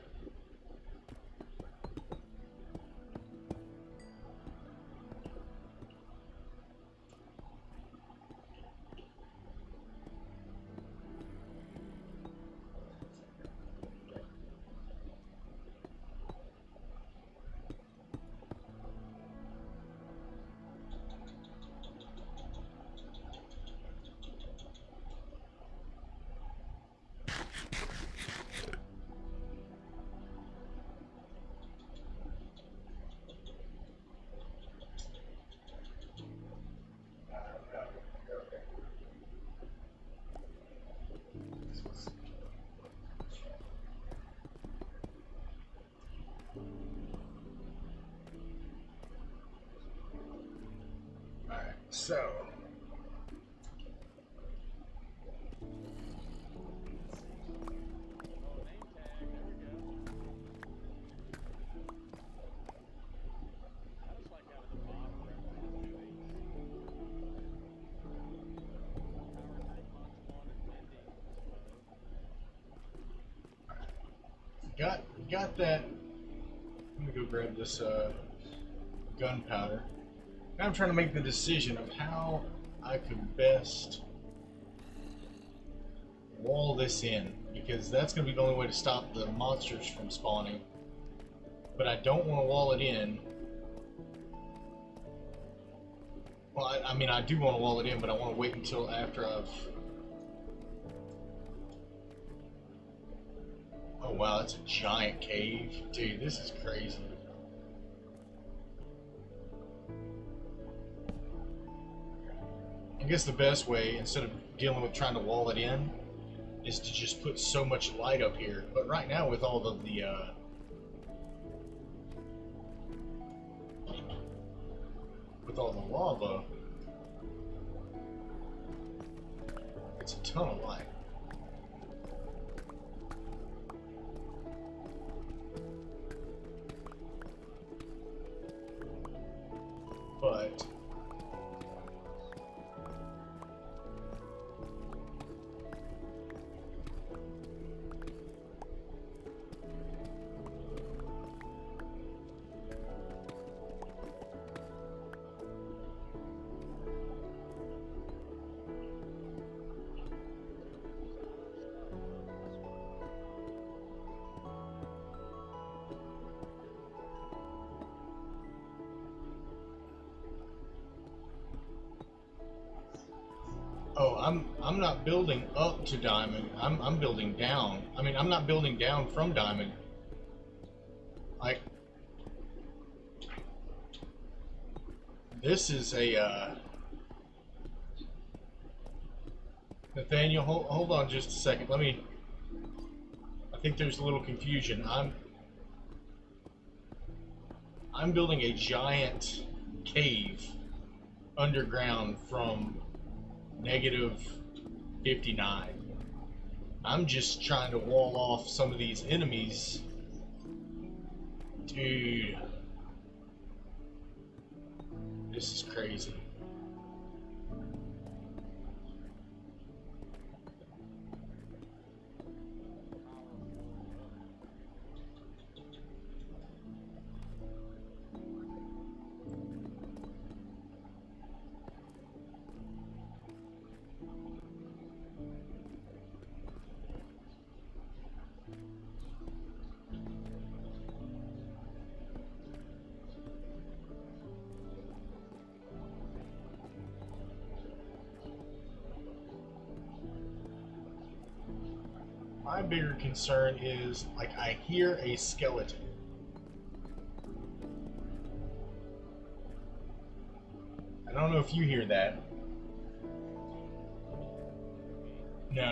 Alright, so. Got that. I'm gonna go grab this gunpowder. Now I'm trying to make the decision of how I could best wall this in, because that's gonna be the only way to stop the monsters from spawning. But I don't want to wall it in. Well, I mean, I do want to wall it in, but I want to wait until after I've. Oh wow, that's a giant cave. Dude, this is crazy. I guess the best way, instead of dealing with trying to wall it in, is to just put so much light up here. But right now with all of the lava, it's a ton of light. But Oh, I'm not building up to diamond. I'm building down. I mean, I'm not building down from diamond. Like this is a Nathaniel. Hold on just a second. Let me. I think there's a little confusion. I'm building a giant cave underground from -59. I'm just trying to wall off some of these enemies. Dude, this is crazy. My bigger concern is, like, I hear a skeleton. I don't know if you hear that. No.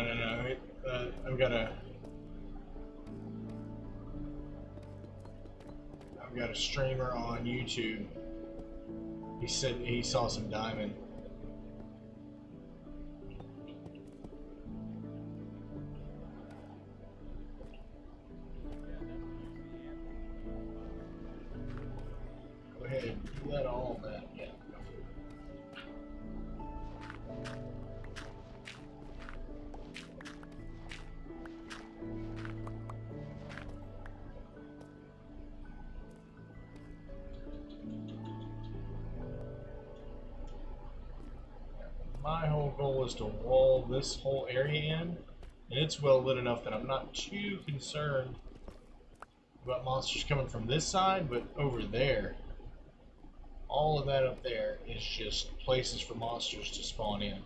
I've got a streamer on YouTube. He said he saw some diamond. Go ahead and let all that. Yeah. My whole goal is to wall this whole area in, and it's well lit enough that I'm not too concerned about monsters coming from this side, but over there, all of that up there is just places for monsters to spawn in.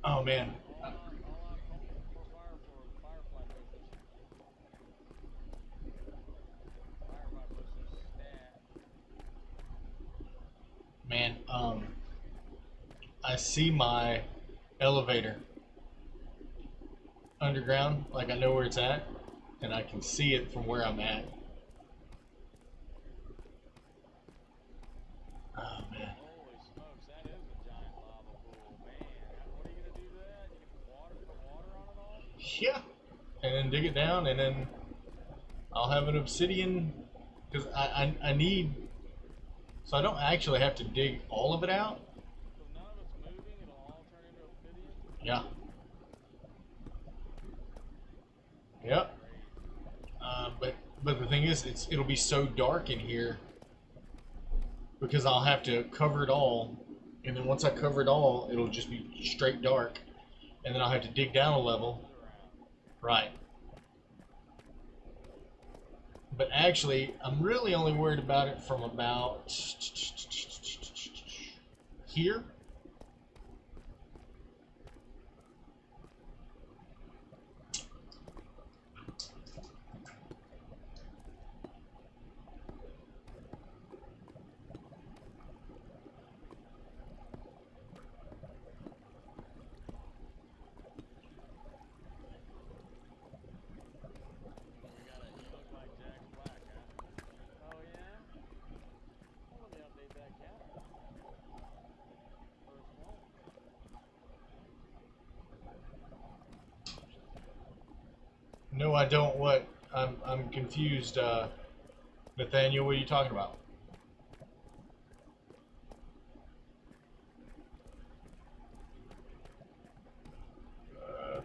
Oh man. Man, I see my elevator underground, like I know where it's at, and I can see it from where I'm at. Oh man. Holy smokes, that is a giant lava pool, man. What are you gonna do to that? You gonna put water on it all? Yeah. And then dig it down, and then I'll have an obsidian, because I need, so I don't actually have to dig all of it out. So none of it's moving, it'll all turn into obsidian? Yeah. Yep. But the thing is, it'll be so dark in here because I'll have to cover it all, and then once I cover it all, it'll just be straight dark, and then I'll have to dig down a level. Comes around. Right. But actually, I'm really only worried about it from about here. You look like Jack Black, huh? Oh yeah? Well, let me update that caption. First one. No, I don't. What? I'm confused. Nathaniel, what are you talking about?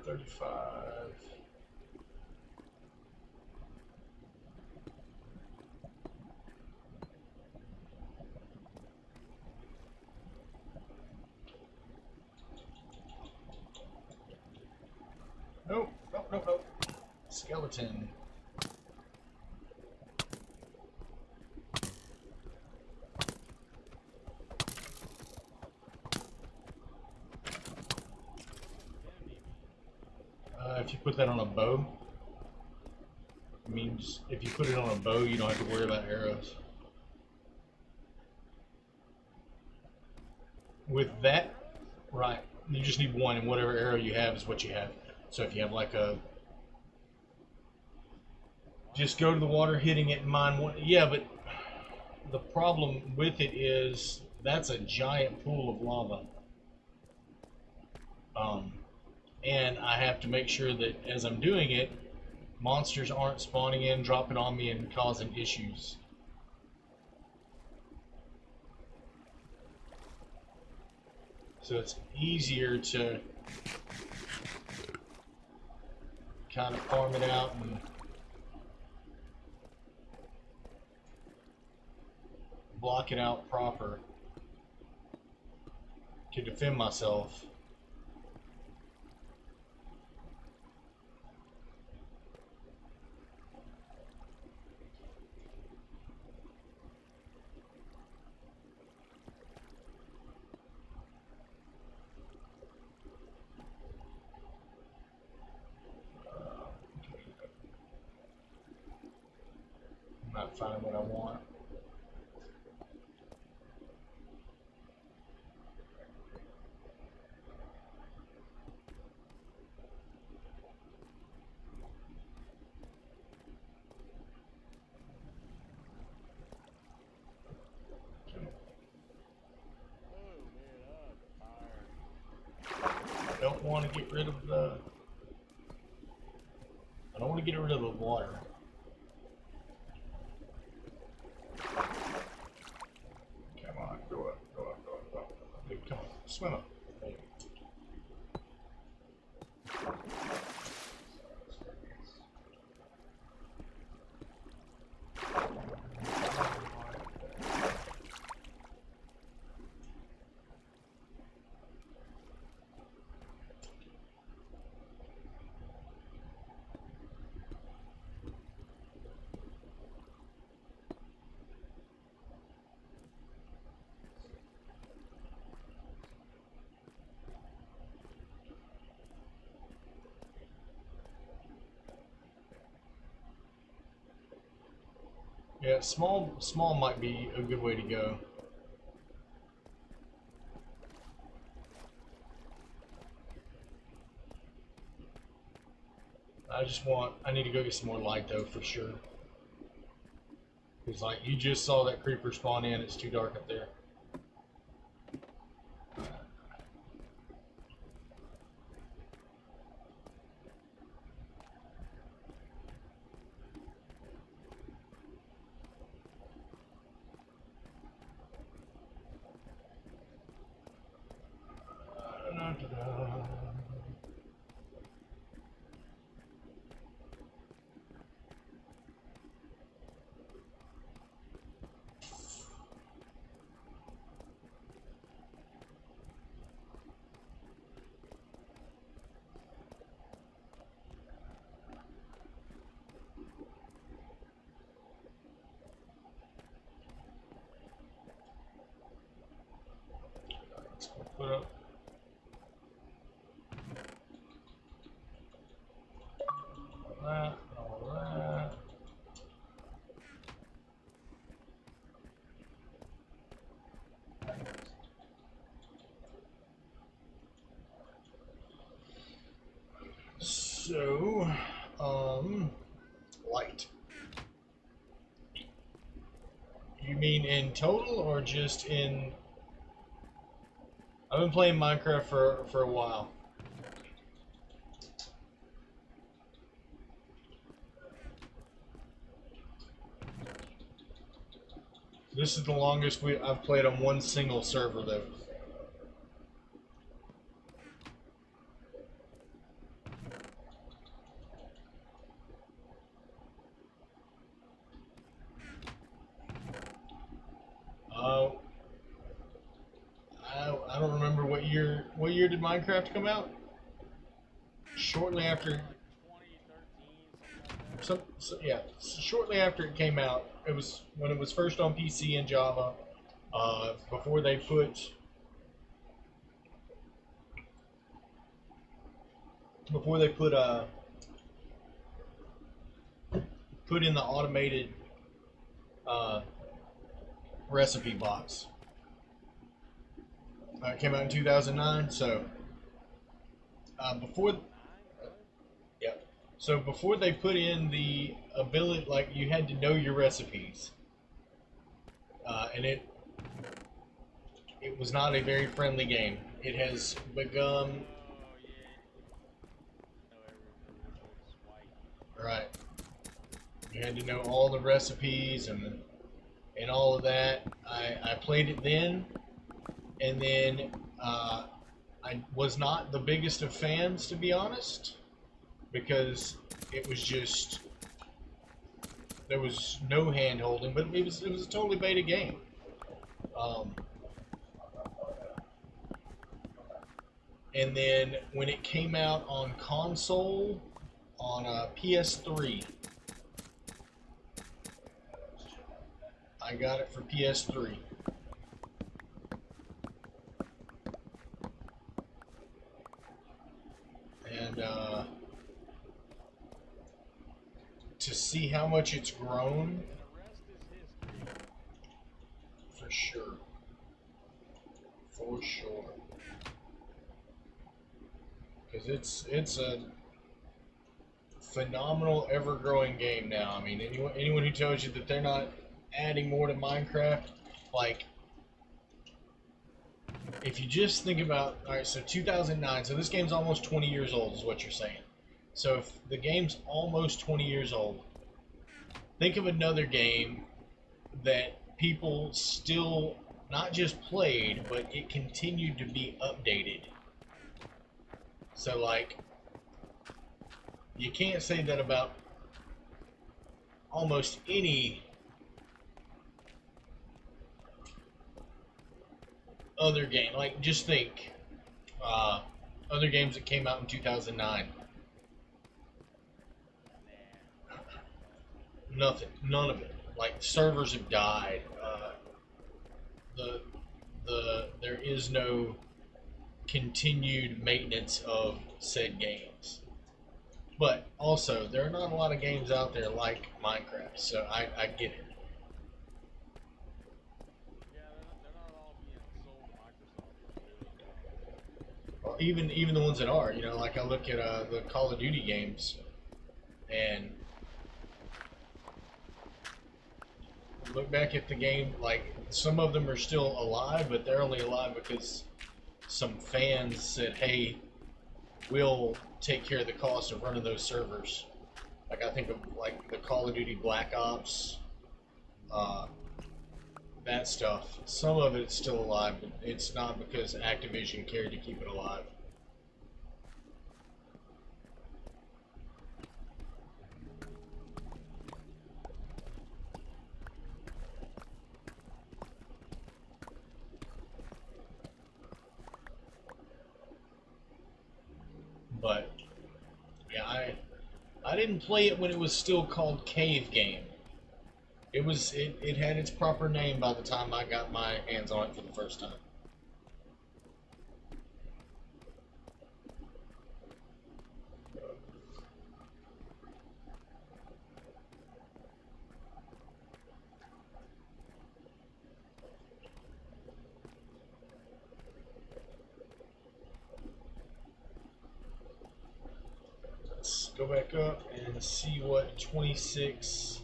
35. Nope, nope, nope, nope. Skeleton. What's affinity mean? If you put that on a bow, it means if you put it on a bow, you don't have to worry about arrows. With No that, arrows? right, you just need one, and whatever arrow you have is what you have. So if you have like a, just go to the water, hitting it, and mine one. Yeah, but the problem with it is that's a giant pool of lava. Um, and I have to make sure that as I'm doing it, monsters aren't spawning in, dropping on me, and causing issues. So it's easier to kind of farm it out and block it out proper to defend myself. I'm not finding what I want. Oh man, I'm tired. I don't want to get rid of the. I don't want to get rid of the water. Come on, go up, go up, go up, go up. Dude, come on, swim up. There you go. Yeah, small might be a good way to go. I need to go get some more light though for sure. Because like you just saw that creeper spawn in, it's too dark up there. that, all that. So, light. You mean in total or just in? I've been playing Minecraft for a while. This is the longest I've played on one single server though. Uh, I don't remember what year. What year did Minecraft come out? Shortly after. Yeah, shortly after it came out. It was when it was first on PC and Java. Before they put in the automated uh, recipe box. It came out in 2009. So before, yeah. So before they put in the ability, like you had to know your recipes, and it was not a very friendly game. It has become right. You had to know all the recipes and all of that. I played it then, and then I was not the biggest of fans, to be honest, because it was just there was no hand holding, but it was a totally beta game. Um, and then when it came out on console on PS3, I got it for PS3. And to see how much it's grown, for sure. For sure. Because it's a phenomenal, ever-growing game now. I mean, anyone who tells you that they're not adding more to Minecraft, like, if you just think about, all right, so 2009, so this game's almost 20 years old, is what you're saying. So if the game's almost 20 years old, think of another game that people still not just played, but it continued to be updated. So, like, you can't say that about almost any other game. Like, just think other games that came out in 2009. Nothing, none of it. Like, servers have died. There is no continued maintenance of said games. But also, there are not a lot of games out there like Minecraft, so I get it. Yeah, they're not all being sold to Microsoft for $1 billion. Or even the ones that are, you know, like I look at the Call of Duty games, and look back at the game, like some of them are still alive, but they're only alive because some fans said, "Hey, we'll take care of the cost of running those servers." Like I think of like the Call of Duty Black Ops, uh, that stuff. Some of it's still alive, but it's not because Activision cared to keep it alive. But yeah, I didn't play it when it was still called Cave Game. It had its proper name by the time I got my hands on it for the first time. go back up and see what 26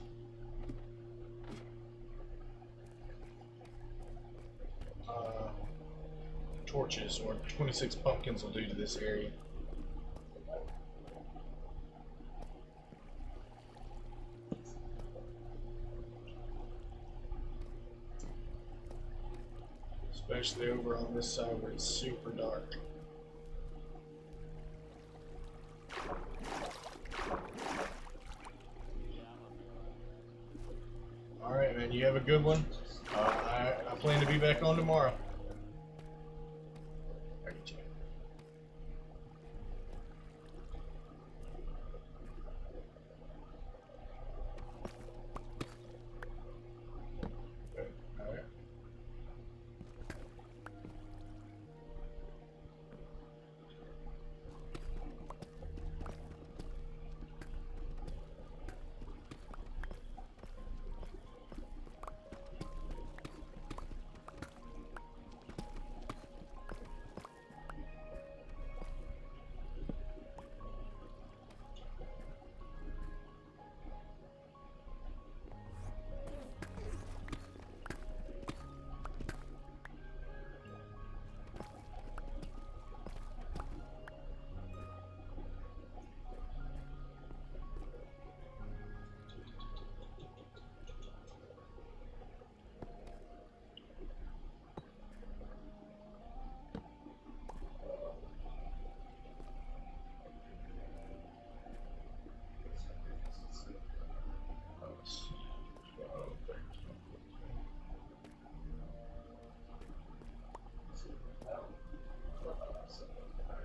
torches or 26 pumpkins will do to this area. Especially over on this side where it's super dark. Alright, man, you have a good one. I plan to be back on tomorrow.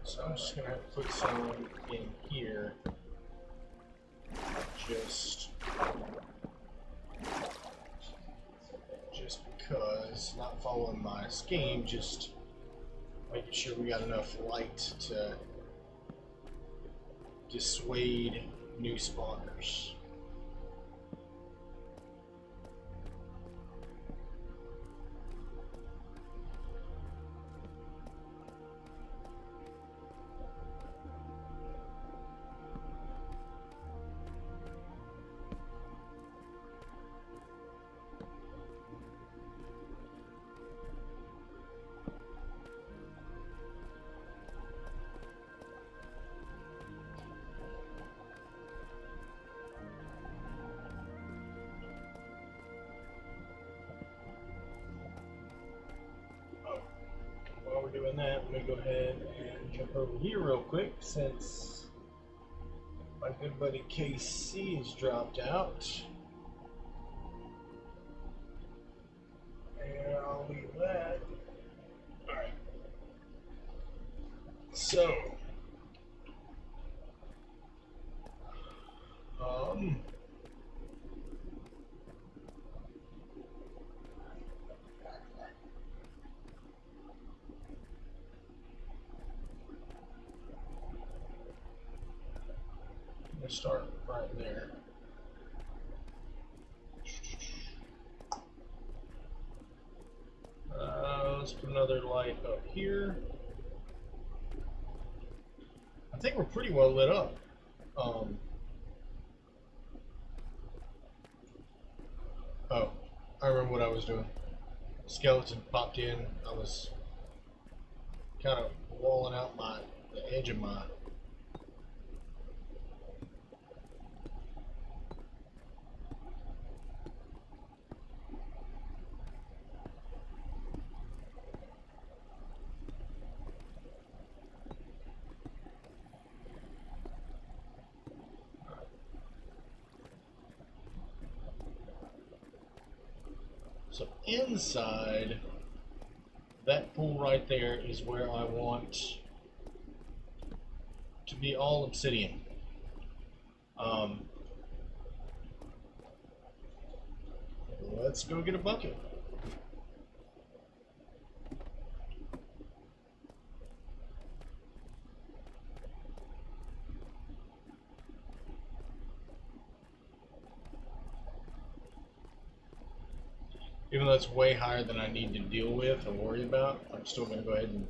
So I'm just gonna have to put some in here, just because, not following my scheme, just making sure we got enough light to dissuade new spawners. While we're doing that, I'm going to go ahead and jump over here real quick since my good buddy KC has dropped out. And I'll leave that. Alright. So, start right there. Let's put another light up here. I think we're pretty well lit up. Oh, I remember what I was doing. Skeleton popped in. I was kind of walling out the edge of my So inside that pool right there is where I want to be all obsidian. Let's go get a bucket. Even though it's way higher than I need to deal with or worry about, I'm still going to go ahead and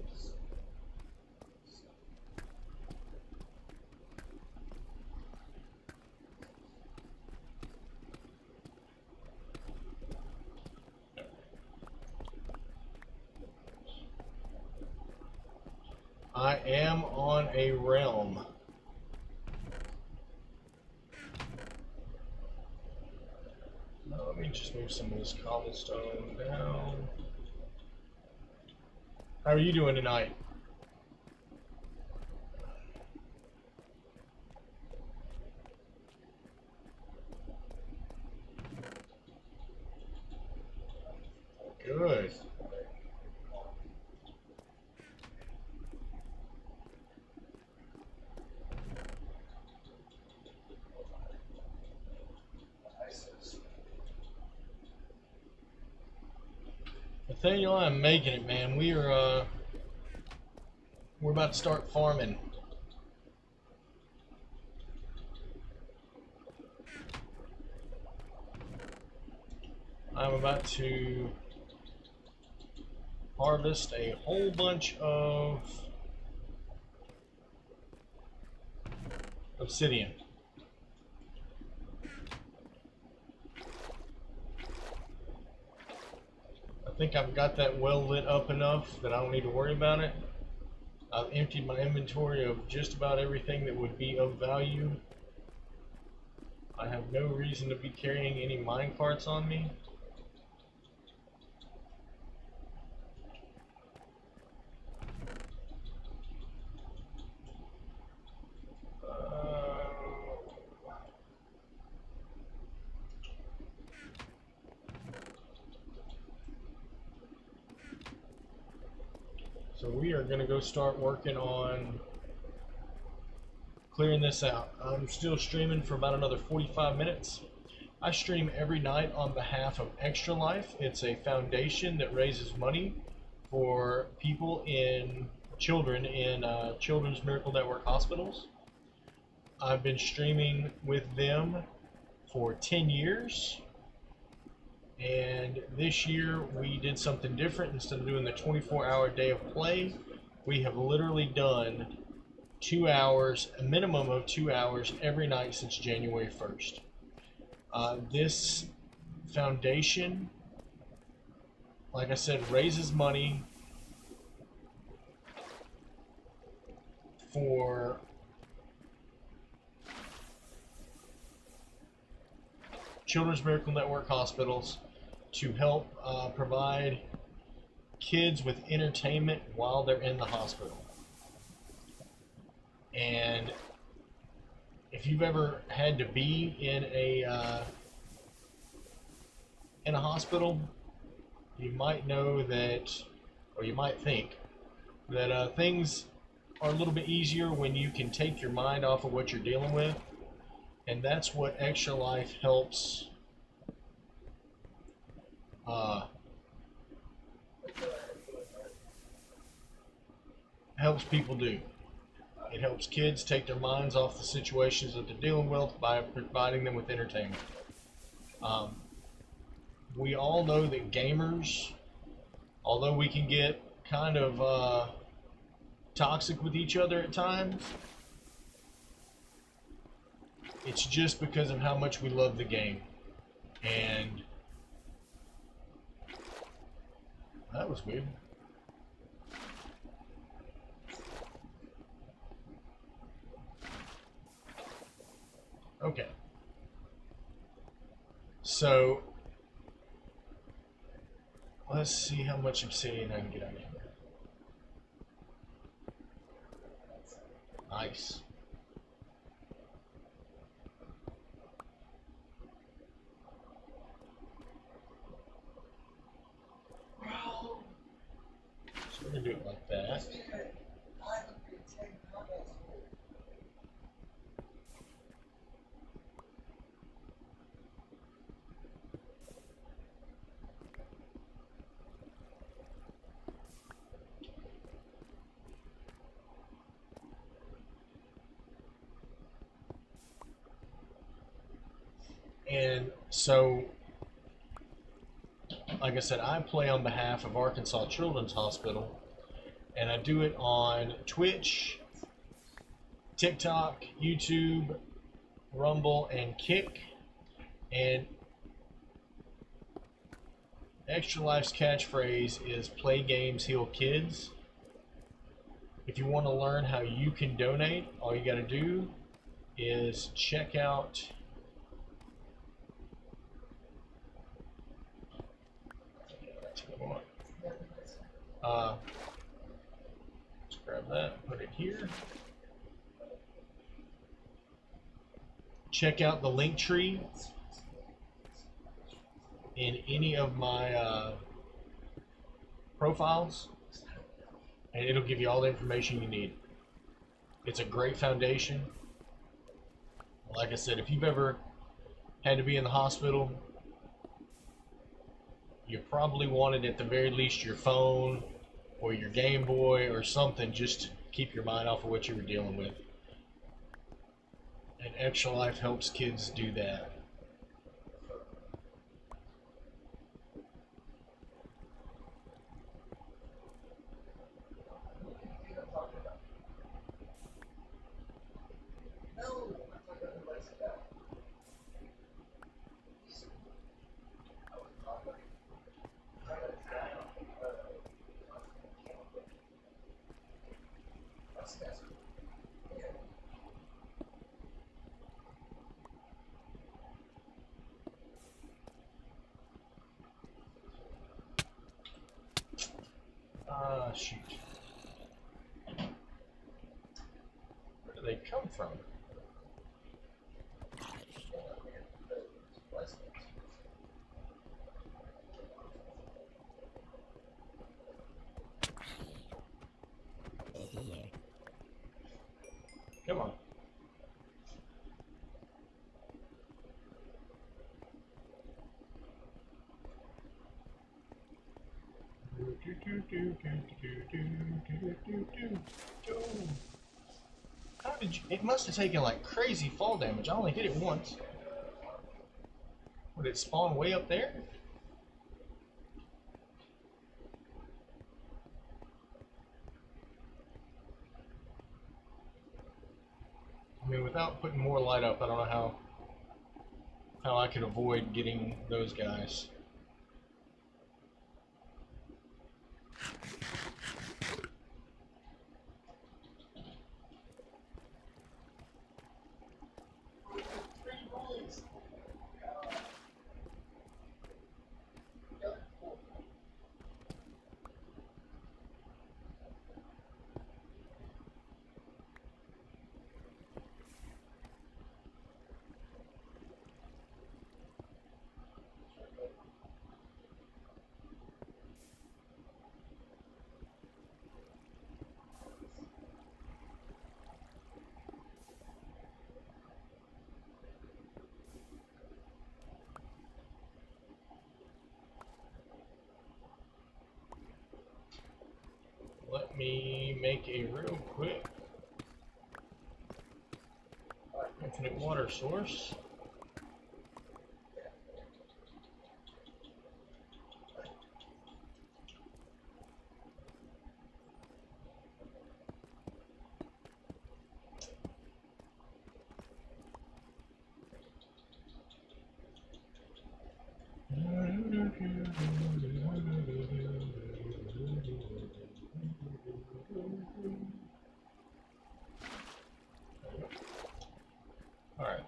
I am on a realm. Now, let me just move some of this cobblestone down. How are you doing tonight? Good. Nathaniel, I'm making it, man. We're about to start farming. I'm about to harvest a whole bunch of obsidian. I think I've got that well lit up enough that I don't need to worry about it. I've emptied my inventory of just about everything that would be of value. I have no reason to be carrying any mine carts on me. So we are going to go start working on clearing this out. I'm still streaming for about another 45 minutes. I stream every night on behalf of Extra Life. It's a foundation that raises money for people children in Children's Miracle Network hospitals. I've been streaming with them for 10 years. And this year we did something different. Instead of doing the 24-hour day of play, we have literally done 2 hours, a minimum of 2 hours every night since January 1st. This foundation, like I said, raises money for Children's Miracle Network hospitals to help provide kids with entertainment while they're in the hospital. And if you've ever had to be in a hospital, you might know that, or you might think that things are a little bit easier when you can take your mind off of what you're dealing with. And that's what Extra Life helps people do. It helps kids take their minds off the situations that they're dealing with by providing them with entertainment. We all know that gamers, although we can get kind of toxic with each other at times, it's just because of how much we love the game. And that was weird. Okay. So let's see how much obsidian I can get out of here. Nice. So we're gonna do it like that. And so, like I said, I play on behalf of Arkansas Children's Hospital, and I do it on Twitch, TikTok, YouTube, Rumble, and Kick. And Extra Life's catchphrase is "Play games, heal kids." If you want to learn how you can donate, all you got to do is check out let's grab that, put it here. Check out the link tree in any of my profiles, and it'll give you all the information you need. It's a great foundation. Like I said, if you've ever had to be in the hospital, you probably wanted at the very least your phone or your Game Boy or something just to keep your mind off of what you were dealing with. And Extra Life helps kids do that. Shoot. Where do they come from? Come on. How did you? It must have taken like crazy fall damage. I only hit it once. Would it spawn way up there? I mean, without putting more light up, I don't know how I could avoid getting those guys. Let me make a real quick infinite water source. Alright.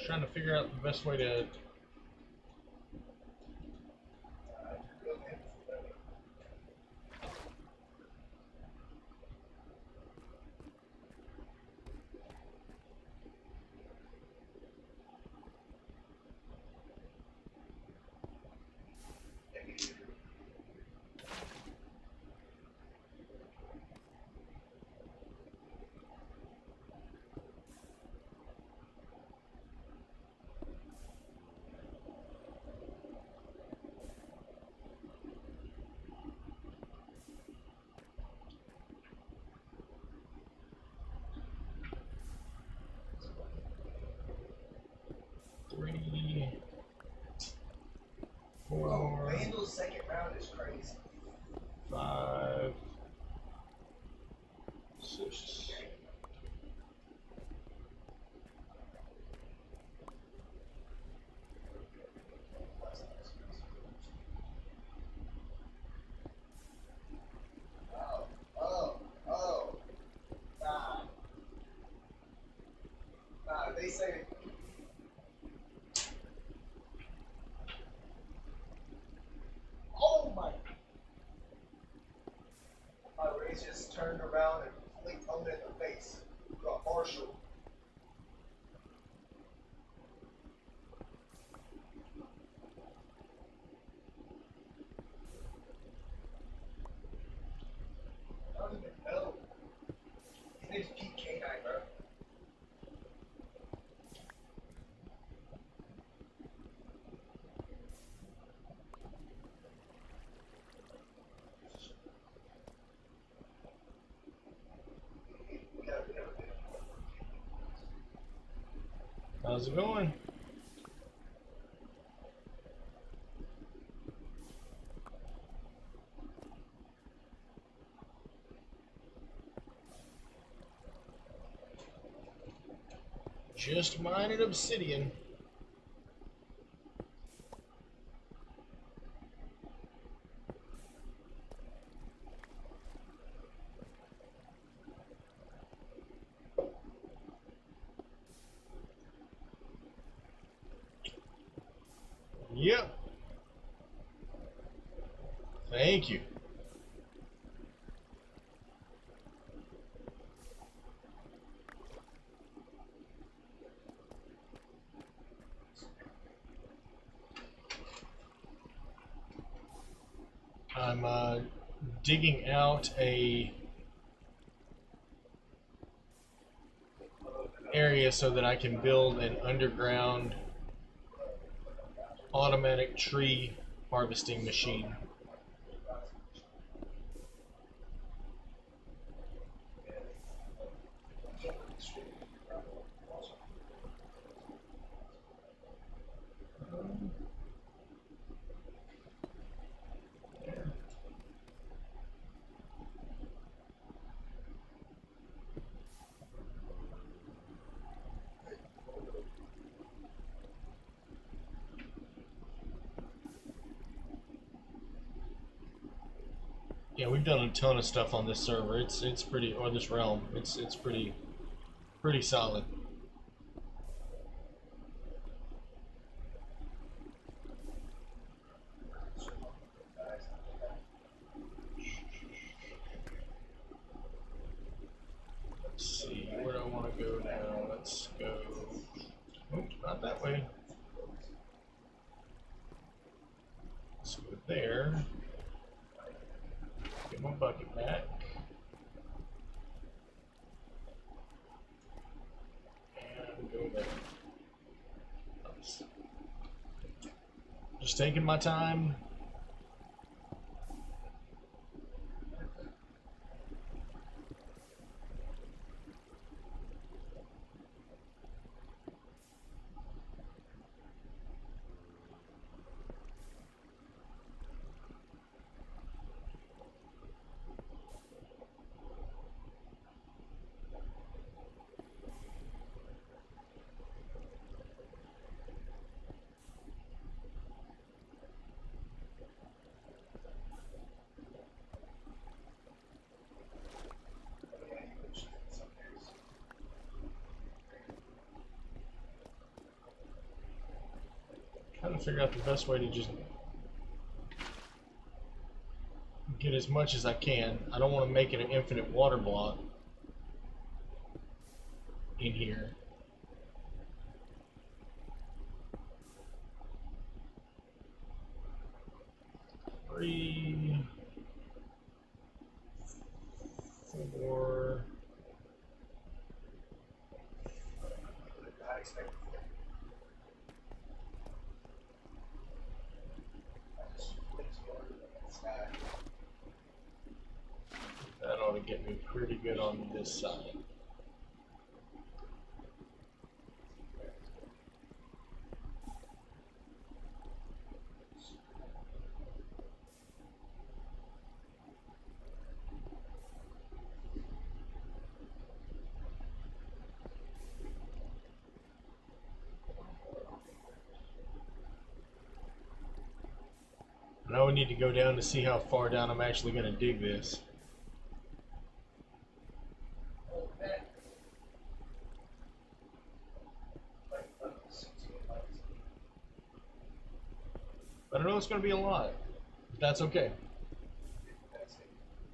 trying to figure out the best way to. Three, four, Vandal's second round is crazy. 5, 6. They say. Oh my. My race just turned around and flicked Owen in the face. Got Marshall. I don't even know. His name's Pete K9, bro. How's it going? Just mining obsidian. Yep. Thank you. I'm digging out a area so that I can build an underground automatic tree harvesting machine. Yeah, we've done a ton of stuff on this server. It's pretty, or this realm. It's pretty solid. Let's see, where do I want to go now? Let's go. Oops, not that way. Let's go there. Get my bucket back. And go there. Nice. Just taking my time. trying to figure out the best way to just get as much as I can. I don't want to make it an infinite water block in here. Three, four. That ought to get me pretty good on this side. Now we need to go down to see how far down I'm actually going to dig this. But I know it's going to be a lot, but that's okay.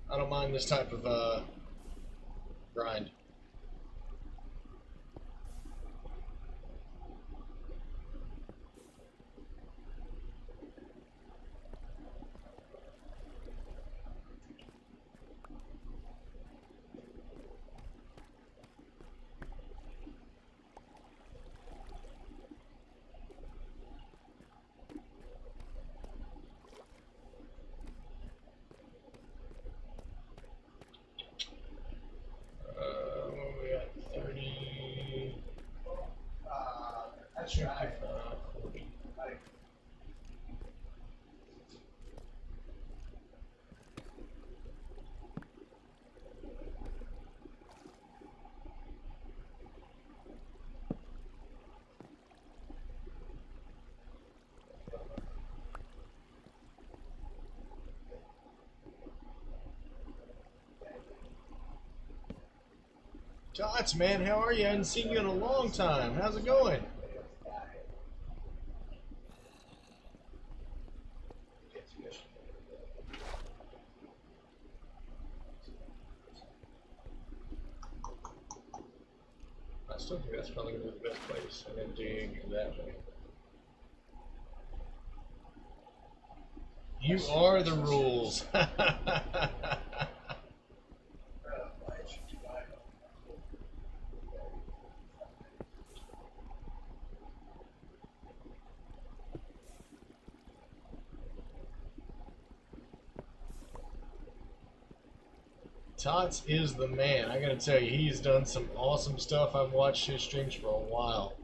I don't mind this type of grind. What we got? 30. That's right. 40. Tots, man, how are you? I haven't seen you in a long time. How's it going? I still think that's probably going to be the best place, and then dig that way. You are the rules. Tots is the man. I gotta tell you, he's done some awesome stuff. I've watched his streams for a while.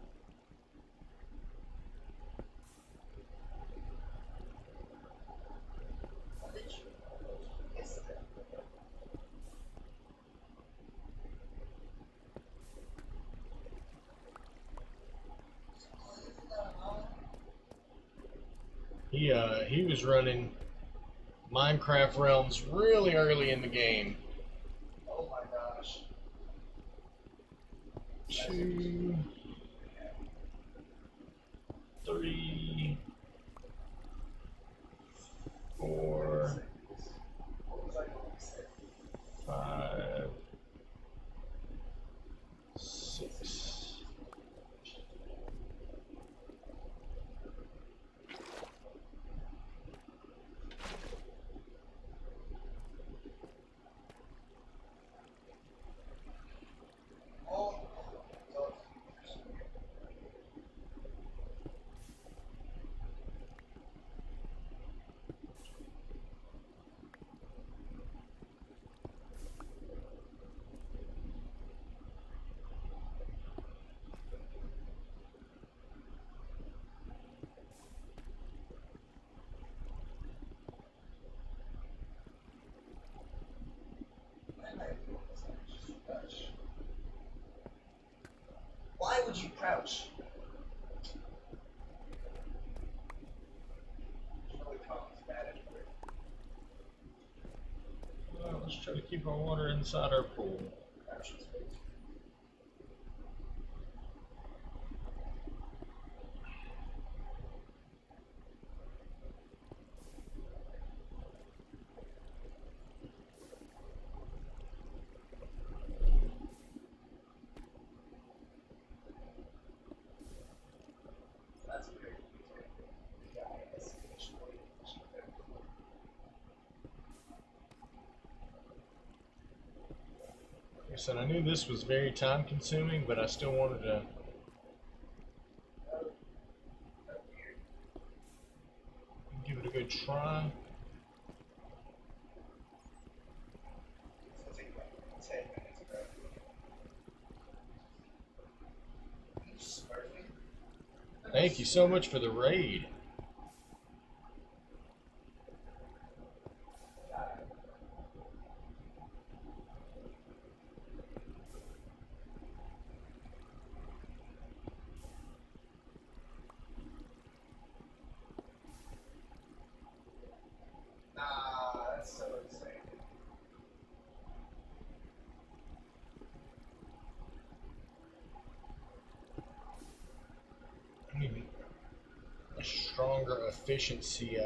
He was running Minecraft Realms really early in the game. Oh my gosh. 2, 3, 4, 5, 6. Why would you crouch? Well, let's try to keep our water inside our pool. I said, I knew this was very time consuming, but I still wanted to give it a good try. It's gonna take about 10 minutes, bro. You smurfing? Thank you so much for the raid. Nah, that's so insane. I need a stronger efficiency.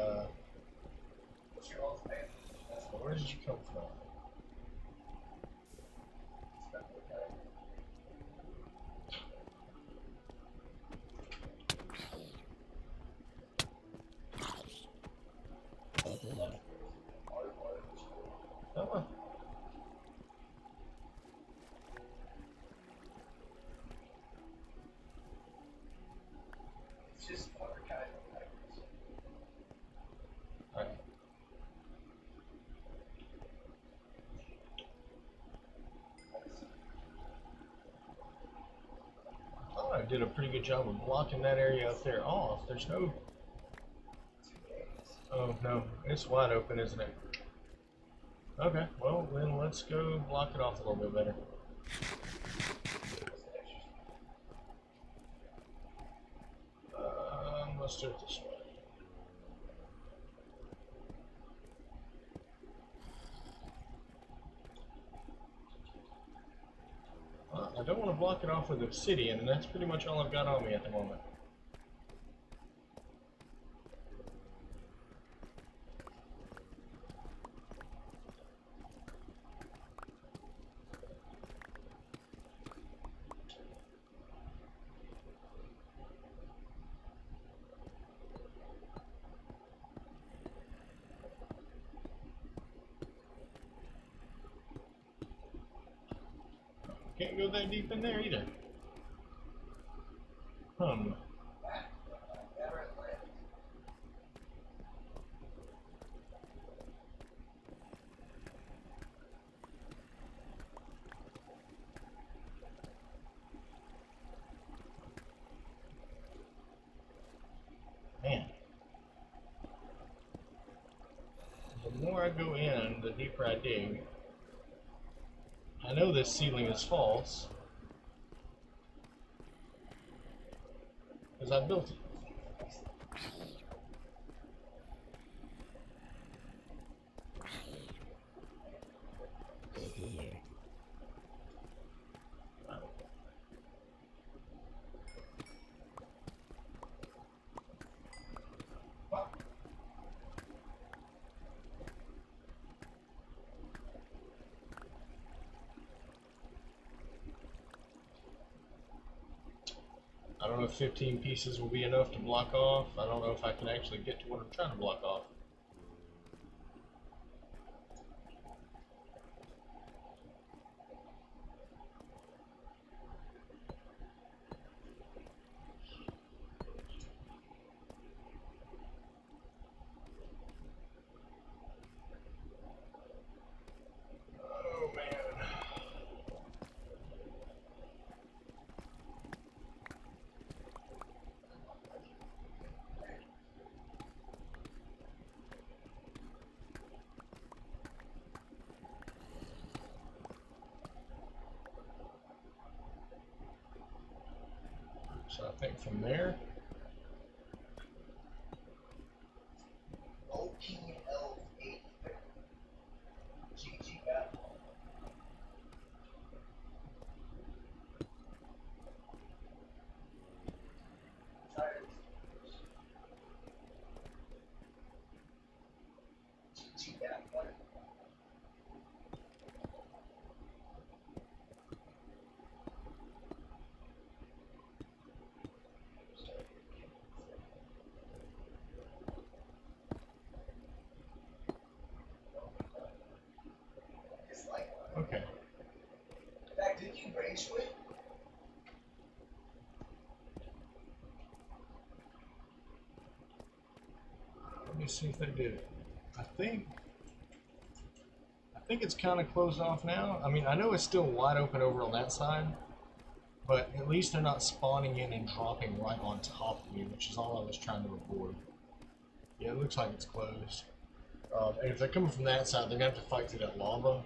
What's your ultimate? That's what Where did you come from? Oh, It's just water kind of like alright. Oh, I did a pretty good job of blocking that area up there off. There's no. 2 days. Oh no, it's wide open, isn't it? Okay, well then let's go block it off a little bit better. Let's do it this way. I don't want to block it off with obsidian, and that's pretty much all I've got on me at the moment. Can't go that deep in there either. Never at land. Man. The more I go in, the deeper I dig. I know this ceiling is false, because I built it. I don't know if 15 pieces will be enough to block off. I don't know if I can actually get to what I'm trying to block off. Oh man. So I think from there, OPL8. GG battle. Try it. GG battle. me see if they did it. I think it's kind of closed off now. I mean, I know it's still wide open over on that side, but at least they're not spawning in and dropping right on top of me, which is all I was trying to avoid. Yeah, it looks like it's closed. And if they're coming from that side, they're going to have to fight through that lava,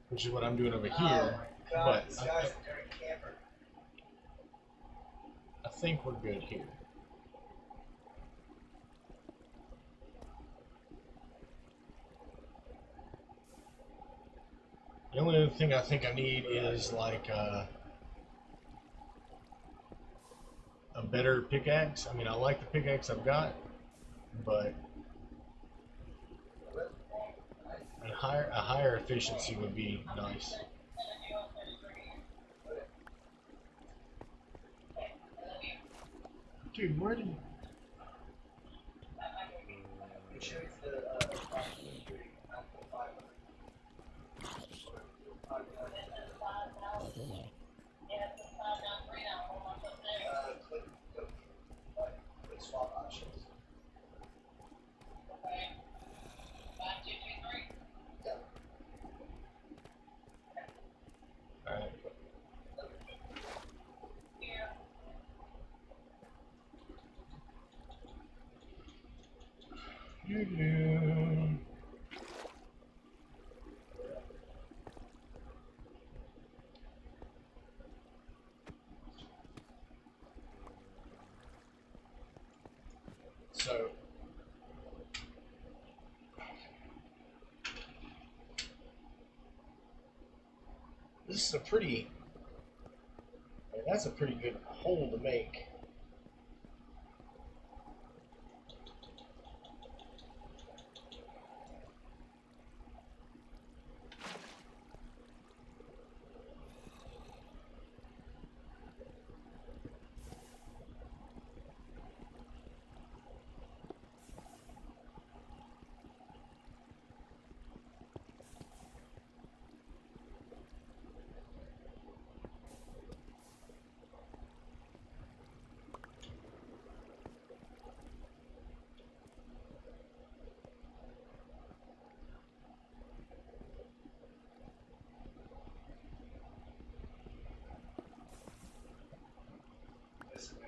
which is what I'm doing over here. Oh my God, But this guy's a dirty camper. I think we're good here. The only other thing I think I need is like a better pickaxe. I mean, I like the pickaxe I've got, but a higher efficiency would be nice. Dude, where did you... Make sure it's the click swap options. Yeah. Alright. So this is a pretty, I mean, that's a pretty good hole to make. This way.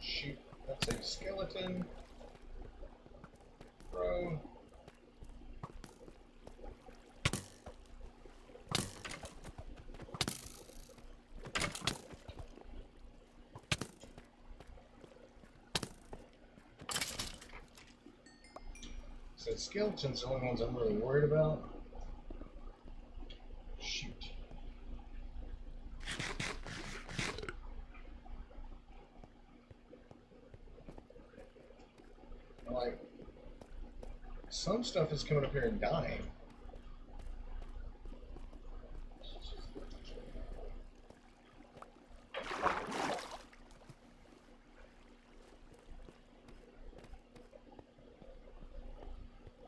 Shoot, that's a skeleton. Bro. So skeletons are the only ones I'm really worried about. Shoot. Like, some stuff is coming up here and dying.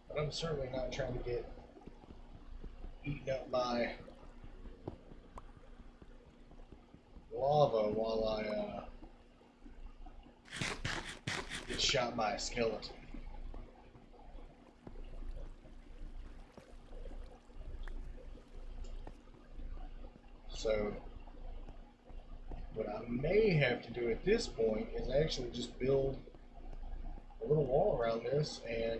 But I'm certainly not trying to get eaten up by lava while I get shot by a skeleton. So what I may have to do at this point is actually just build a little wall around this and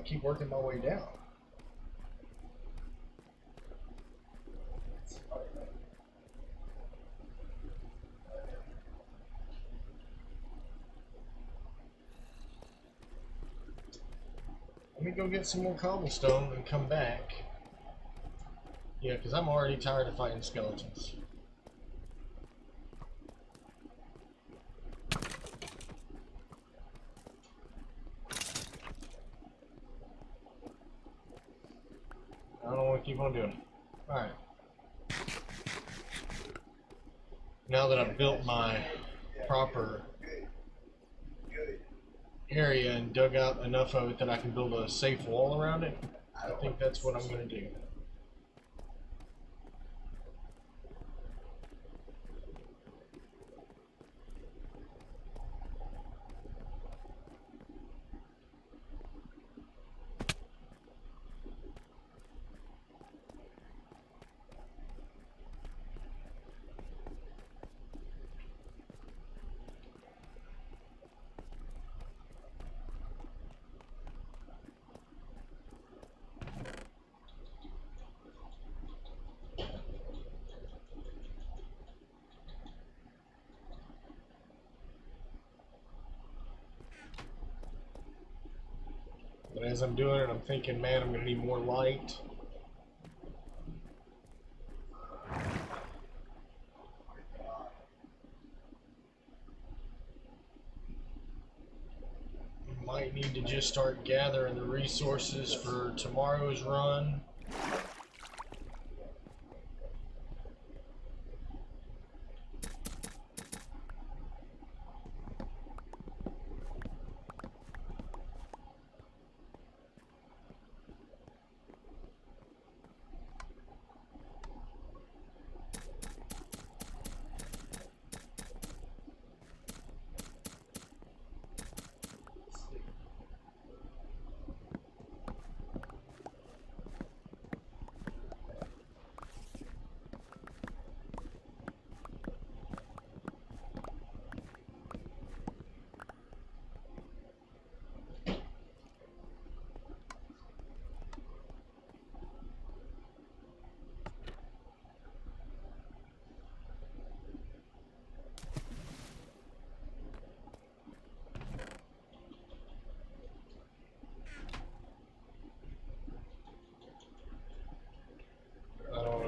keep working my way down. Let me go get some more cobblestone and come back. Yeah, because I'm already tired of fighting skeletons. I don't want to keep on doing it. Alright. Now that I've built my proper area and dug out enough of it that I can build a safe wall around it, I think that's what I'm going to do. But as I'm doing it, I'm thinking, man, I'm going to need more light. Might need to just start gathering the resources for tomorrow's run.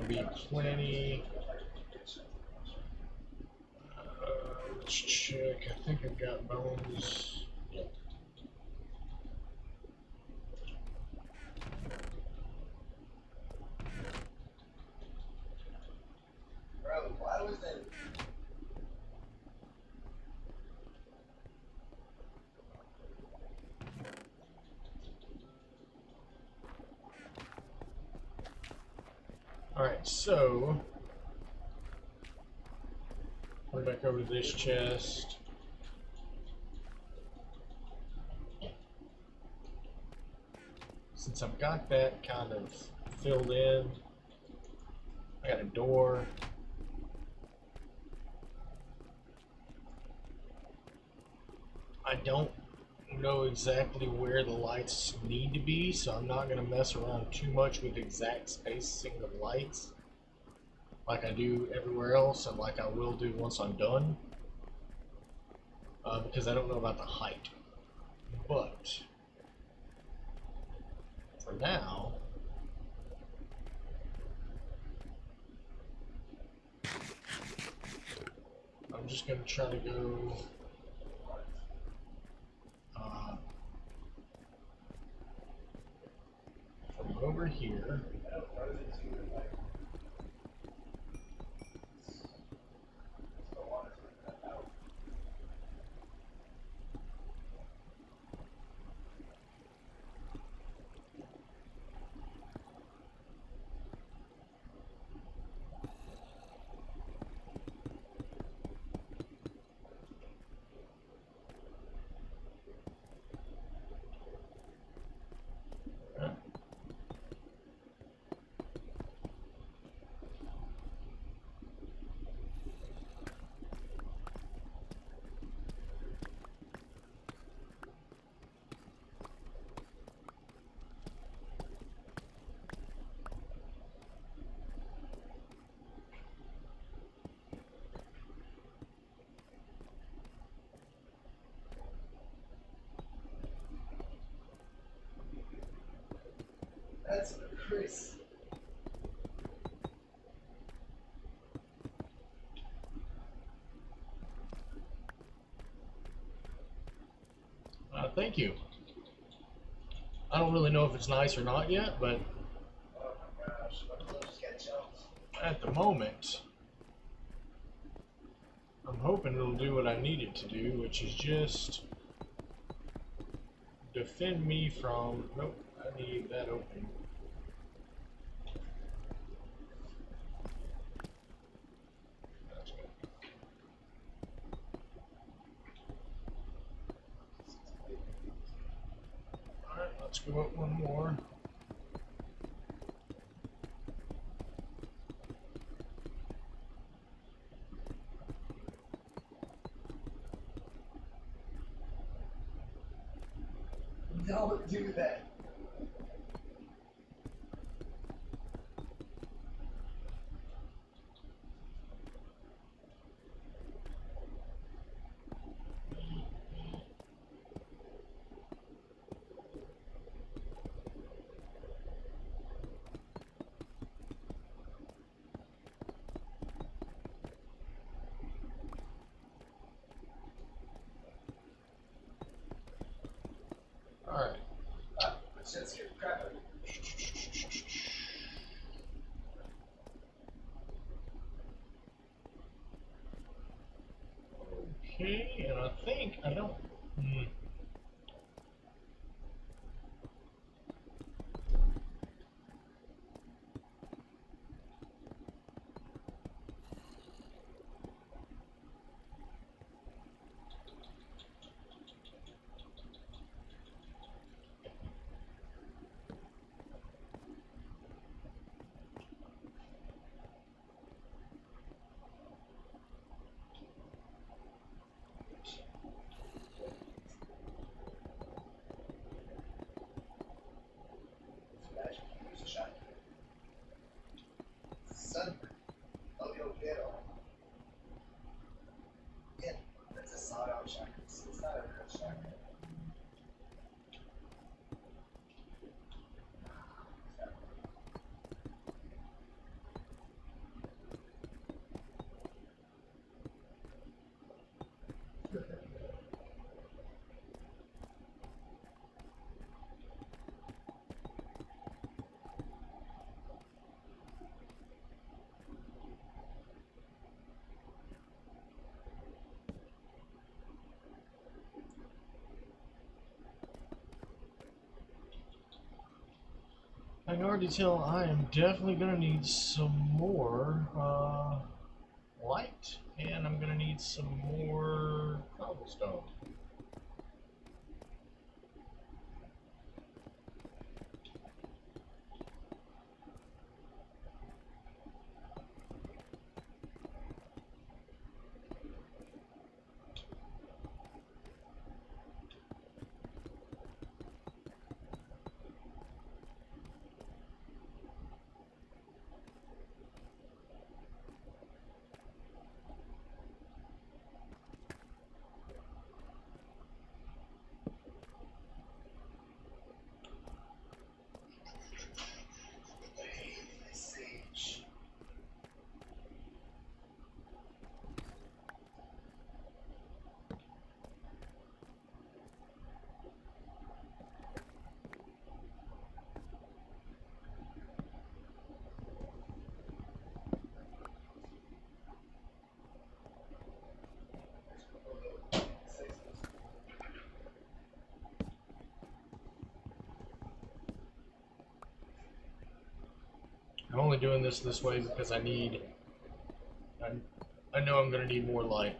Be plenty. Let's check. I think I've got bones. Yep. Bro, why was that? Alright, so going back over to this chest. Since I've got that kind of filled in, I got a door. I don't know exactly where the lights need to be, so I'm not going to mess around too much with exact spacing of lights like I do everywhere else and like I will do once I'm done, because I don't know about the height. But for now, I'm just going to try to go from over here. That's Chris. Thank you. I don't really know if it's nice or not yet, but Oh my gosh, let's just get jumps. at the moment, I'm hoping it'll do what I need it to do, which is just defend me from. Nope, I need that open. Alright, let's go up one more. Don't do that. Alright. Let's just get crap out of you. Okay, and I think I don't. Smash, use a shot. Son of your ghetto. Yeah, that's a sawed-out shotgun. It's not a real shotgun. I can already tell I am definitely going to need some more light, and I'm going to need some more cobblestone. I'm only doing this way because I know I'm going to need more light.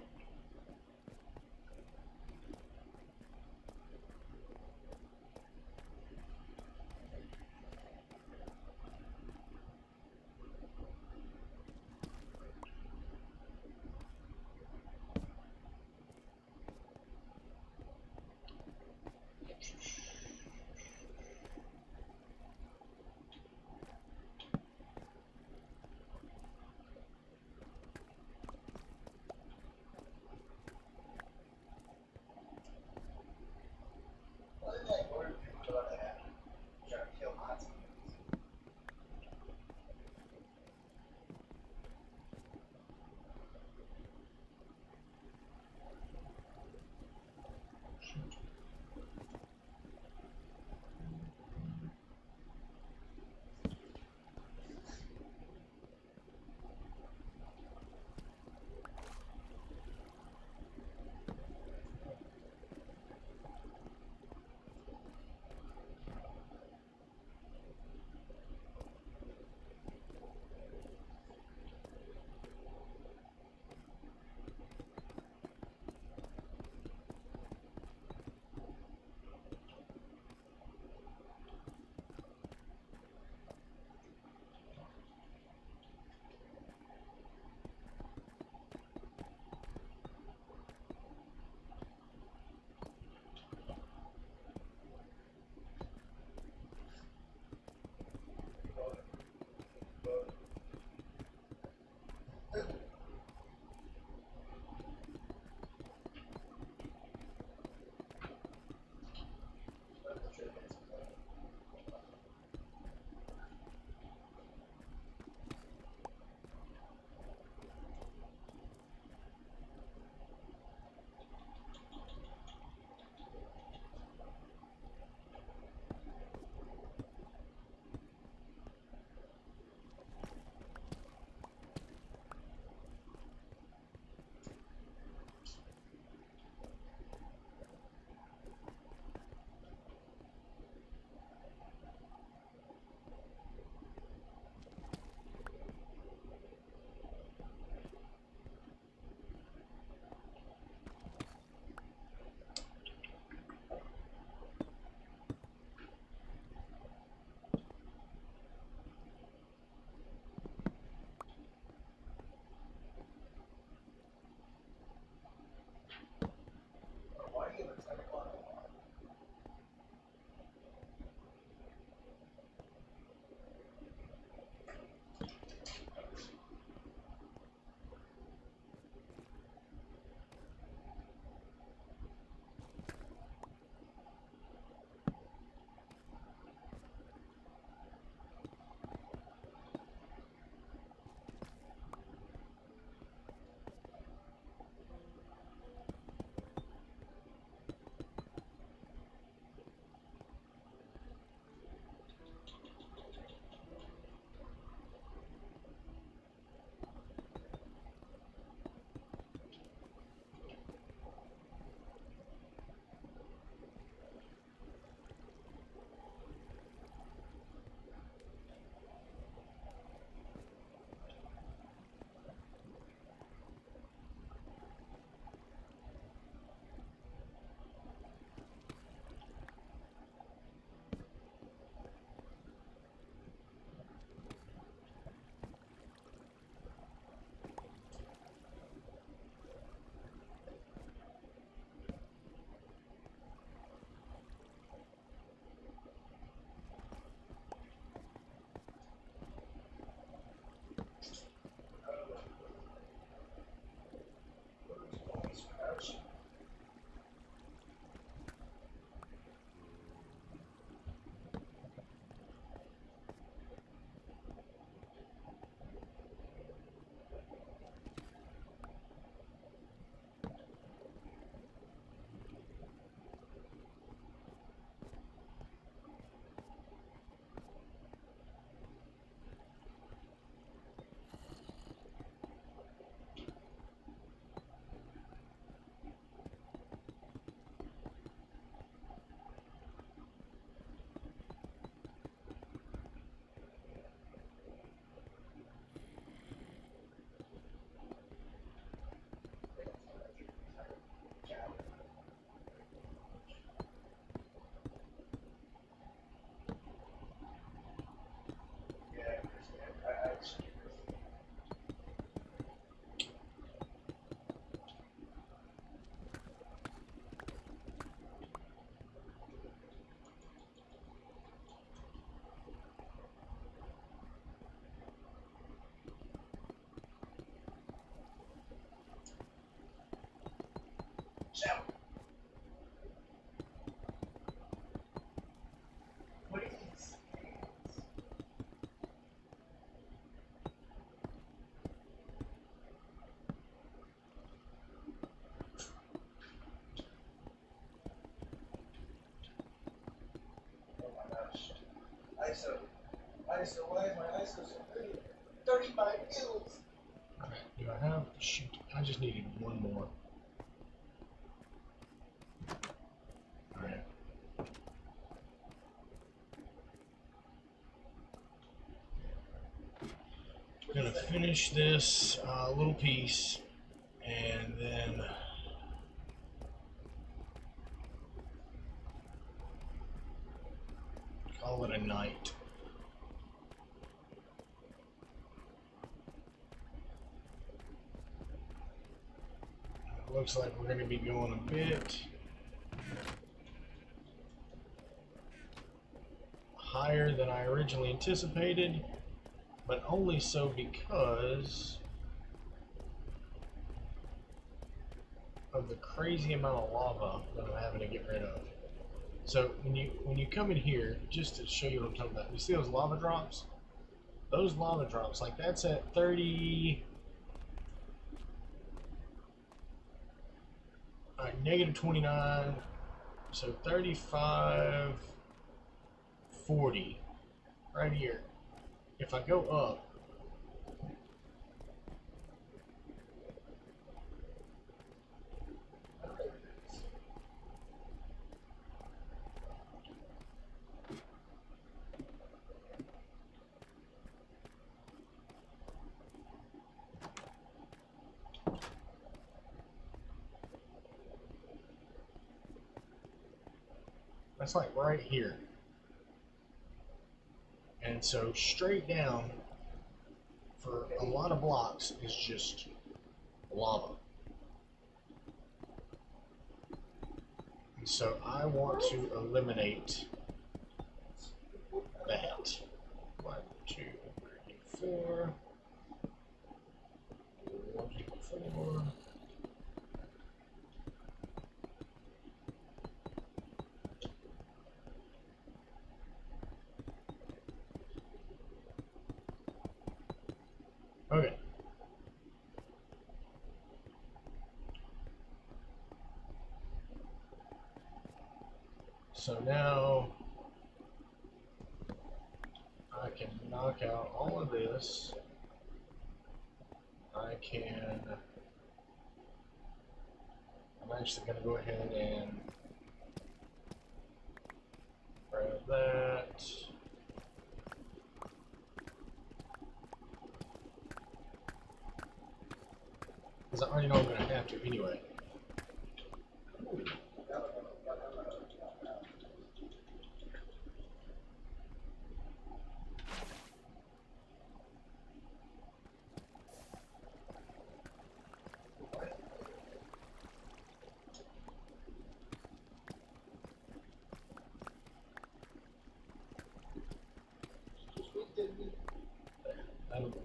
Shout. Please. Oh my gosh. ISO. ISO, why is my ISO so big? 35 mils. Alright, do I have? Shoot, I just needed one more. Alright. I'm gonna finish this little piece and then call it a night. Looks like we're going to be going a bit higher than I originally anticipated, but only so because of the crazy amount of lava that I'm having to get rid of. So when you come in here, just to show you what I'm talking about, you see those lava drops? Those lava drops, like that's at 30. Negative 29, so 35, 40, right here. If I go up, that's like right here. And so straight down for a lot of blocks is just lava. And so I want to eliminate that. 1, 2, 3, 4. 1, 2, 4. Okay. So now I can knock out all of this. I'm actually going to go ahead and grab that. Because I already know I'm going to have to anyway.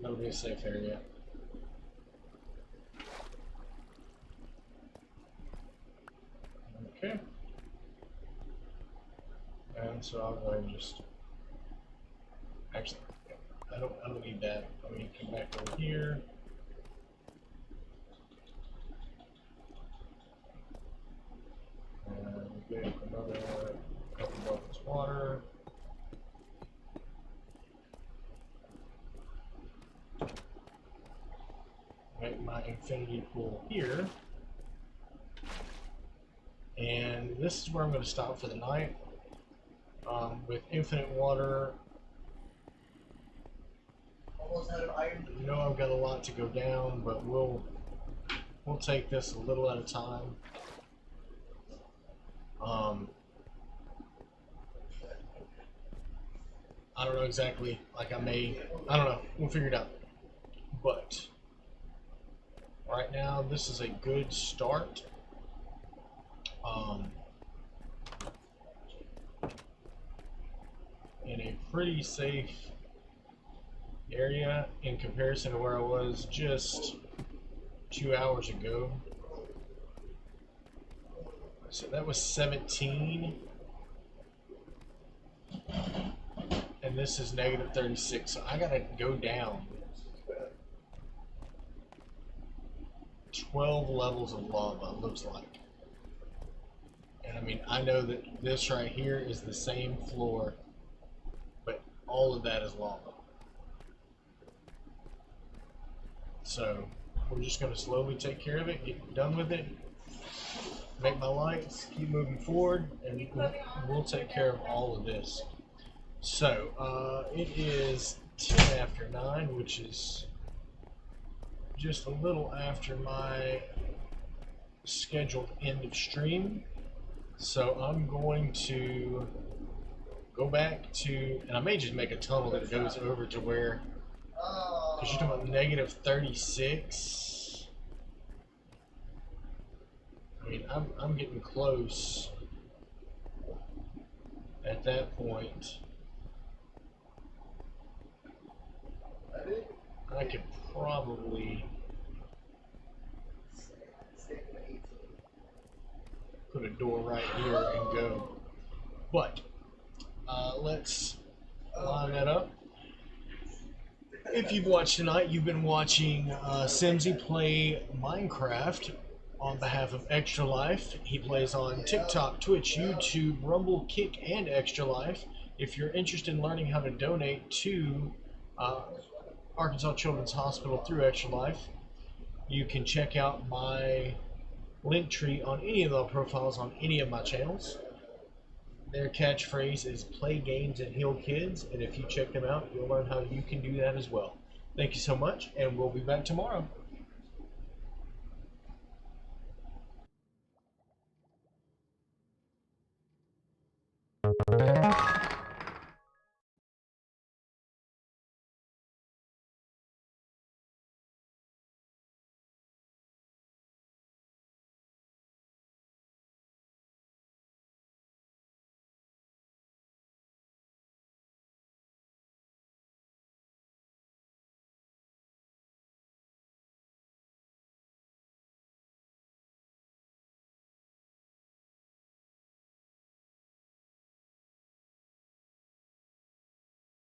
That'll be a safe area. Okay. And so I'll go ahead and just actually I don't need that. I'm gonna come back over here. And get another couple buckets of water. Make my infinity pool here. And this is where I'm going to stop for the night. With infinite water, Almost out of iron. you know I've got a lot to go down, but we'll take this a little at a time. I don't know exactly, like I don't know, we'll figure it out. But right now, this is a good start. In a pretty safe area in comparison to where I was just 2 hours ago. So that was 17. And this is negative 36. So I gotta go down 12 levels of lava, looks like. And I mean, I know that this right here is the same floor, but all of that is lava. So we're just going to slowly take care of it, get done with it, make my lights, keep moving forward, and we'll take care of all of this. So it is 10 after 9, which is just a little after my scheduled end of stream. So I'm going to go back to, and I may just make a tunnel that goes over to where, because you're talking about negative 36. I mean, I'm getting close at that point. I could probably put a door right here and go. But let's line that up. If you've watched tonight, you've been watching Simsy play Minecraft on behalf of Extra Life. He plays on TikTok, Twitch, YouTube, Rumble, Kick, and Extra Life. If you're interested in learning how to donate to Arkansas Children's Hospital through Extra Life, you can check out my link tree on any of the profiles on any of my channels. Their catchphrase is play games and heal kids, and if you check them out, you'll learn how you can do that as well. Thank you so much, and we'll be back tomorrow.